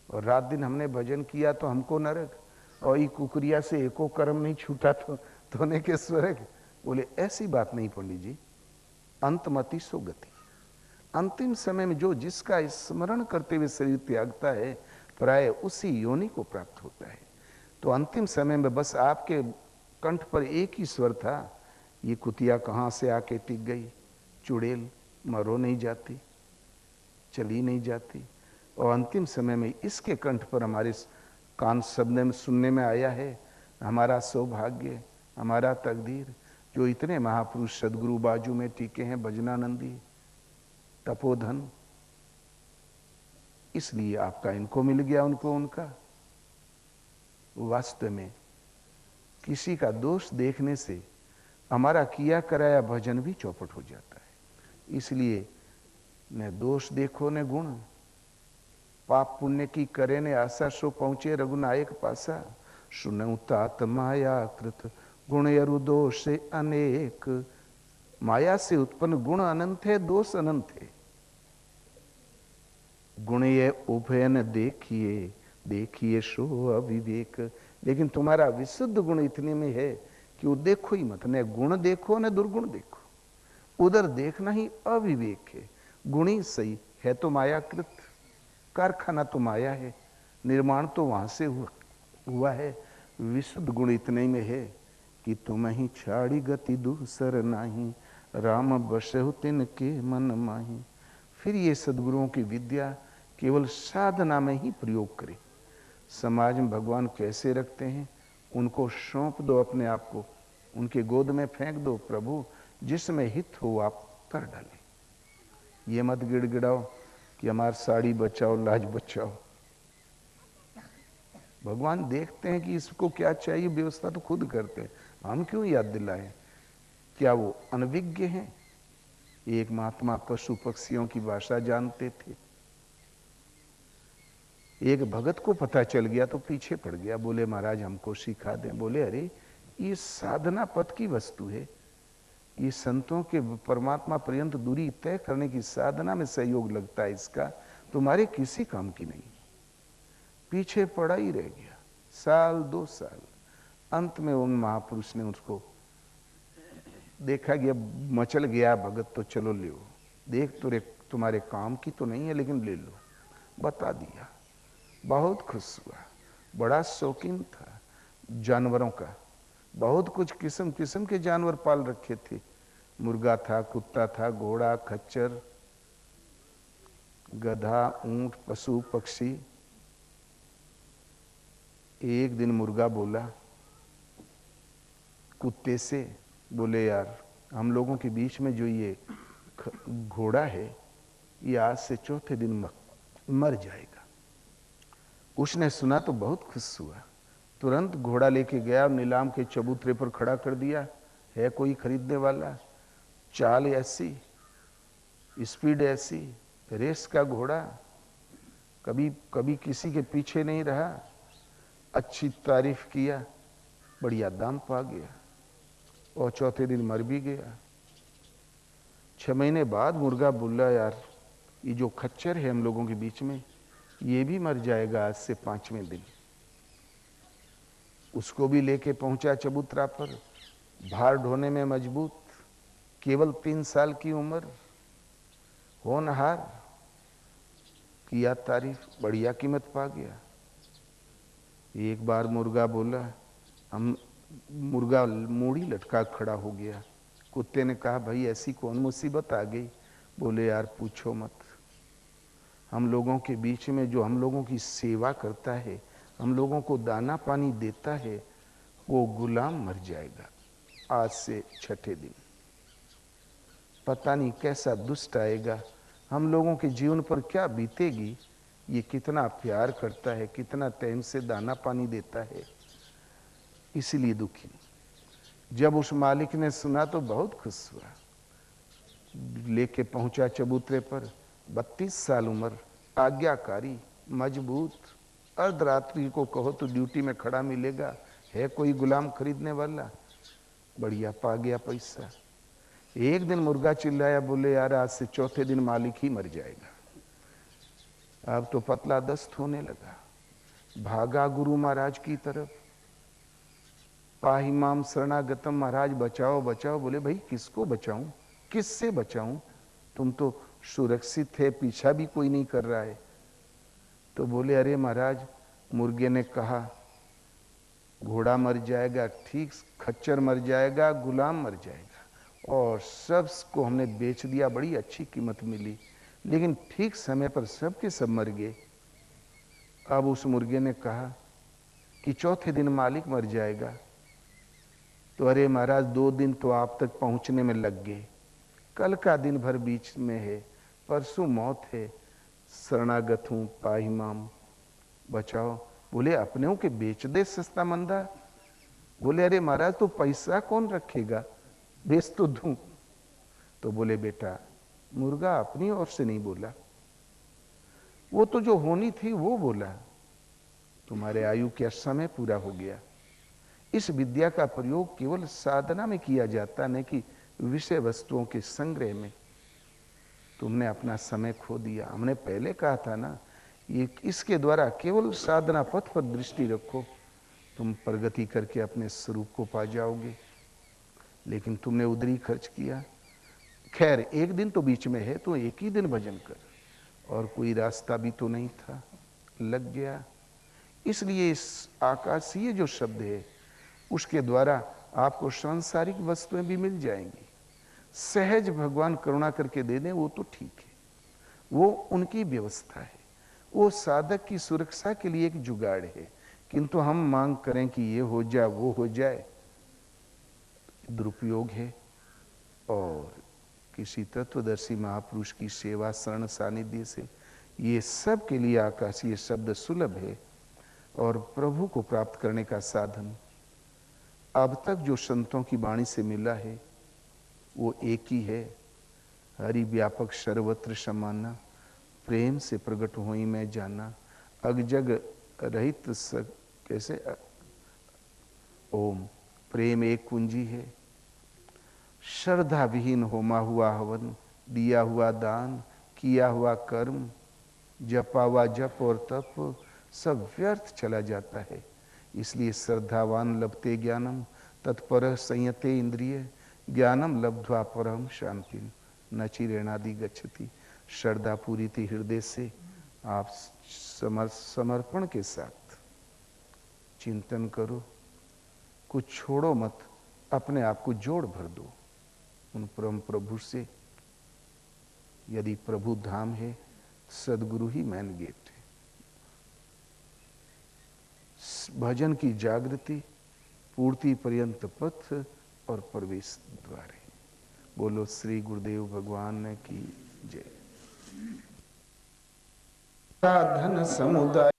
और रात दिन हमने भजन किया तो हमको नरक, और ई कुकरिया से एको कर्म नहीं छूटा तो धोने के स्वर्ग। बोले ऐसी बात नहीं पंडित जी, अंतमति सो गति। अंतिम समय में जो जिसका स्मरण करते हुए शरीर त्यागता है प्राय उसी योनि को प्राप्त होता है। तो अंतिम समय में बस आपके कंठ पर एक ही स्वर था, ये कुतिया कहाँ से आके टिक गई, चुड़ैल मरो नहीं जाती, चली नहीं जाती, और अंतिम समय में इसके कंठ पर हमारे कान शब्द में सुनने में आया है। हमारा सौभाग्य, हमारा तकदीर, जो इतने महापुरुष सदगुरु बाजू में टीके हैं, भजनानंदी, तपोधन, इसलिए आपका इनको मिल गया, उनको उनका। वास्तव में किसी का दोष देखने से हमारा किया कराया भजन भी चौपट हो जाता है। इसलिए न दोष देखो न गुण, पाप पुण्य की करे ने आशा, सो पहुंचे रघुनायक पासा। सुनऊ तात माया कृत गुण यरु दोष से अनेक, माया से उत्पन्न गुण अनंत है, दोष अनंत है। गुण ये उभय न देखिए, देखिए सो अविवेक। लेकिन तुम्हारा विशुद्ध गुण इतने में है कि वो देखो ही मत, न गुण देखो न दुर्गुण देखो, उधर देखना ही अविवेक है। गुण ही सही है तो मायाकृत, कारखाना तो माया है, निर्माण तो वहां से हुआ है। विशुद्ध गुण इतने में है कि तुम ही छाड़ी गति दूसर नाही, राम बसहु तिनके मन माही। फिर ये सदगुरुओं की विद्या केवल साधना में ही प्रयोग करें। समाज में भगवान कैसे रखते हैं, उनको सौंप दो अपने आप को, उनके गोद में फेंक दो, प्रभु जिसमें हित हो आप कर डालें। ये मत गिड़गिड़ाओ कि हमारी साड़ी बचाओ, लाज बचाओ। भगवान देखते हैं कि इसको क्या चाहिए, व्यवस्था तो खुद करते हैं, हम क्यों याद दिलाएं? क्या वो अनभिज्ञ हैं? एक महात्मा पशु पक्षियों की भाषा जानते थे। एक भगत को पता चल गया तो पीछे पड़ गया, बोले महाराज हमको सिखा दें। बोले अरे ये साधना पथ की वस्तु है, ये संतों के परमात्मा पर्यंत दूरी तय करने की साधना में सहयोग लगता है, इसका तुम्हारे किसी काम की नहीं। पीछे पड़ा ही रह गया, 1-2 साल। अंत में उन महापुरुष ने उसको देखा गया, मचल गया भगत, तो चलो ले लो, देख तो तुम्हारे काम की तो नहीं है लेकिन ले लो। बता दिया, बहुत खुश हुआ। बड़ा शौकीन था जानवरों का, बहुत कुछ किस्म किस्म के जानवर पाल रखे थे, मुर्गा था, कुत्ता था, घोड़ा, खच्चर, गधा, ऊंट, पशु पक्षी। एक दिन मुर्गा बोला कुत्ते से, बोले यार हम लोगों के बीच में जो ये घोड़ा है ये आज से चौथे दिन मर जाएगा। उसने सुना तो बहुत खुश हुआ, तुरंत घोड़ा लेके गया, नीलाम के चबूतरे पर खड़ा कर दिया। है कोई खरीदने वाला? चाल ऐसी, स्पीड ऐसी, रेस का घोड़ा, कभी कभी किसी के पीछे नहीं रहा। अच्छी तारीफ किया, बढ़िया दाम पा गया और चौथे दिन मर भी गया। 6 महीने बाद मुर्गा बोला यार ये जो खच्चर है हम लोगों के बीच में ये भी मर जाएगा आज से 5वें दिन। उसको भी लेके पहुंचा चबूतरा पर, भार ढोने में मजबूत, केवल 3 साल की उम्र, होनहार, किया तारीफ, बढ़िया कीमत पा गया। एक बार मुर्गा बोला, हम मुर्गा मूड़ी लटका खड़ा हो गया। कुत्ते ने कहा भाई ऐसी कौन मुसीबत आ गई? बोले यार पूछो मत, हम लोगों के बीच में जो हम लोगों की सेवा करता है, हम लोगों को दाना पानी देता है, वो गुलाम मर जाएगा आज से 6ठे दिन। पता नहीं कैसा दुष्ट आएगा, हम लोगों के जीवन पर क्या बीतेगी। ये कितना प्यार करता है, कितना टाइम से दाना पानी देता है, इसीलिए दुखी। जब उस मालिक ने सुना तो बहुत खुश हुआ, लेके पहुंचा चबूतरे पर। 32 साल उम्र, आज्ञाकारी, मजबूत, अर्धरात्रि को कहो तो ड्यूटी में खड़ा मिलेगा। है कोई गुलाम खरीदने वाला? बढ़िया पा गया पैसा। एक दिन मुर्गा चिल्लाया, बोले यार आज से चौथे दिन मालिक ही मर जाएगा। अब तो पतला दस्त होने लगा, भागा गुरु महाराज की तरफ, पाही माम शरणागतम, महाराज बचाओ बचाओ। बोले भाई किसको बचाऊं, किससे बचाऊं? तुम तो सुरक्षित है, पीछा भी कोई नहीं कर रहा है। तो बोले अरे महाराज, मुर्गे ने कहा घोड़ा मर जाएगा, ठीक, खच्चर मर जाएगा, गुलाम मर जाएगा, और सबको हमने बेच दिया, बड़ी अच्छी कीमत मिली, लेकिन ठीक समय पर सब के सब मर गए। अब उस मुर्गे ने कहा कि चौथे दिन मालिक मर जाएगा। तो अरे महाराज 2 दिन तो आप तक पहुंचने में लग गए, कल का दिन भर बीच में है, परसों मौत है, शरणागत हूं, पाही माम बचाओ। बोले अपने के बेच दे सस्ता मंदा। बोले अरे महाराज तो पैसा कौन रखेगा, बेच तो दूं। तो बोले बेटा, मुर्गा अपनी ओर से नहीं बोला, वो तो जो होनी थी वो बोला, तुम्हारे आयु का समय पूरा हो गया। इस विद्या का प्रयोग केवल साधना में किया जाता, नहीं कि विषय वस्तुओं के संग्रह में। तुमने अपना समय खो दिया। हमने पहले कहा था ना, ये इसके द्वारा केवल साधना पथ पर दृष्टि रखो, तुम प्रगति करके अपने स्वरूप को पा जाओगे। लेकिन तुमने उधरी खर्च किया। खैर एक दिन तो बीच में है, तो एक ही दिन भजन कर, और कोई रास्ता भी तो नहीं था, लग गया। इसलिए इस आकाशीय जो शब्द है उसके द्वारा आपको सांसारिक वस्तुएं भी मिल जाएंगी। सहज भगवान करुणा करके दे दें वो तो ठीक है, वो उनकी व्यवस्था है, वो साधक की सुरक्षा के लिए एक जुगाड़ है। किंतु हम मांग करें कि ये हो जाए वो हो जाए, दुरुपयोग है। और किसी तत्वदर्शी महापुरुष की सेवा शरण सानिध्य से ये सब के लिए आकाशीय शब्द सुलभ है और प्रभु को प्राप्त करने का साधन। अब तक जो संतों की वाणी से मिला है वो एक ही है, हरि व्यापक सर्वत्र समाना, प्रेम से प्रकट होई मैं जाना, अगजग रहित कैसे, ओम प्रेम एक कुंजी है, श्रद्धा विहीन होमा हुआ हवन, दिया हुआ दान, किया हुआ कर्म, जपा हुआ जप और तप सब व्यर्थ चला जाता है। इसलिए श्रद्धावान लभते ज्ञानम, तत्पर संयते इंद्रिय, ज्ञानम लब्ध्वा परम शांति, न चिरेणादि गच्छति। श्रद्धा पूरी थी हृदय से आप समर्पण के साथ चिंतन करो, कुछ छोड़ो मत, अपने आप को जोड़ भर दो उन परम प्रभु से। यदि प्रभु धाम है सदगुरु ही मेन गेट है। भजन की जागृति, पूर्ति पर्यंत पथ और प्रवेश द्वार है। बोलो श्री गुरुदेव भगवान की जय। धन समुदाय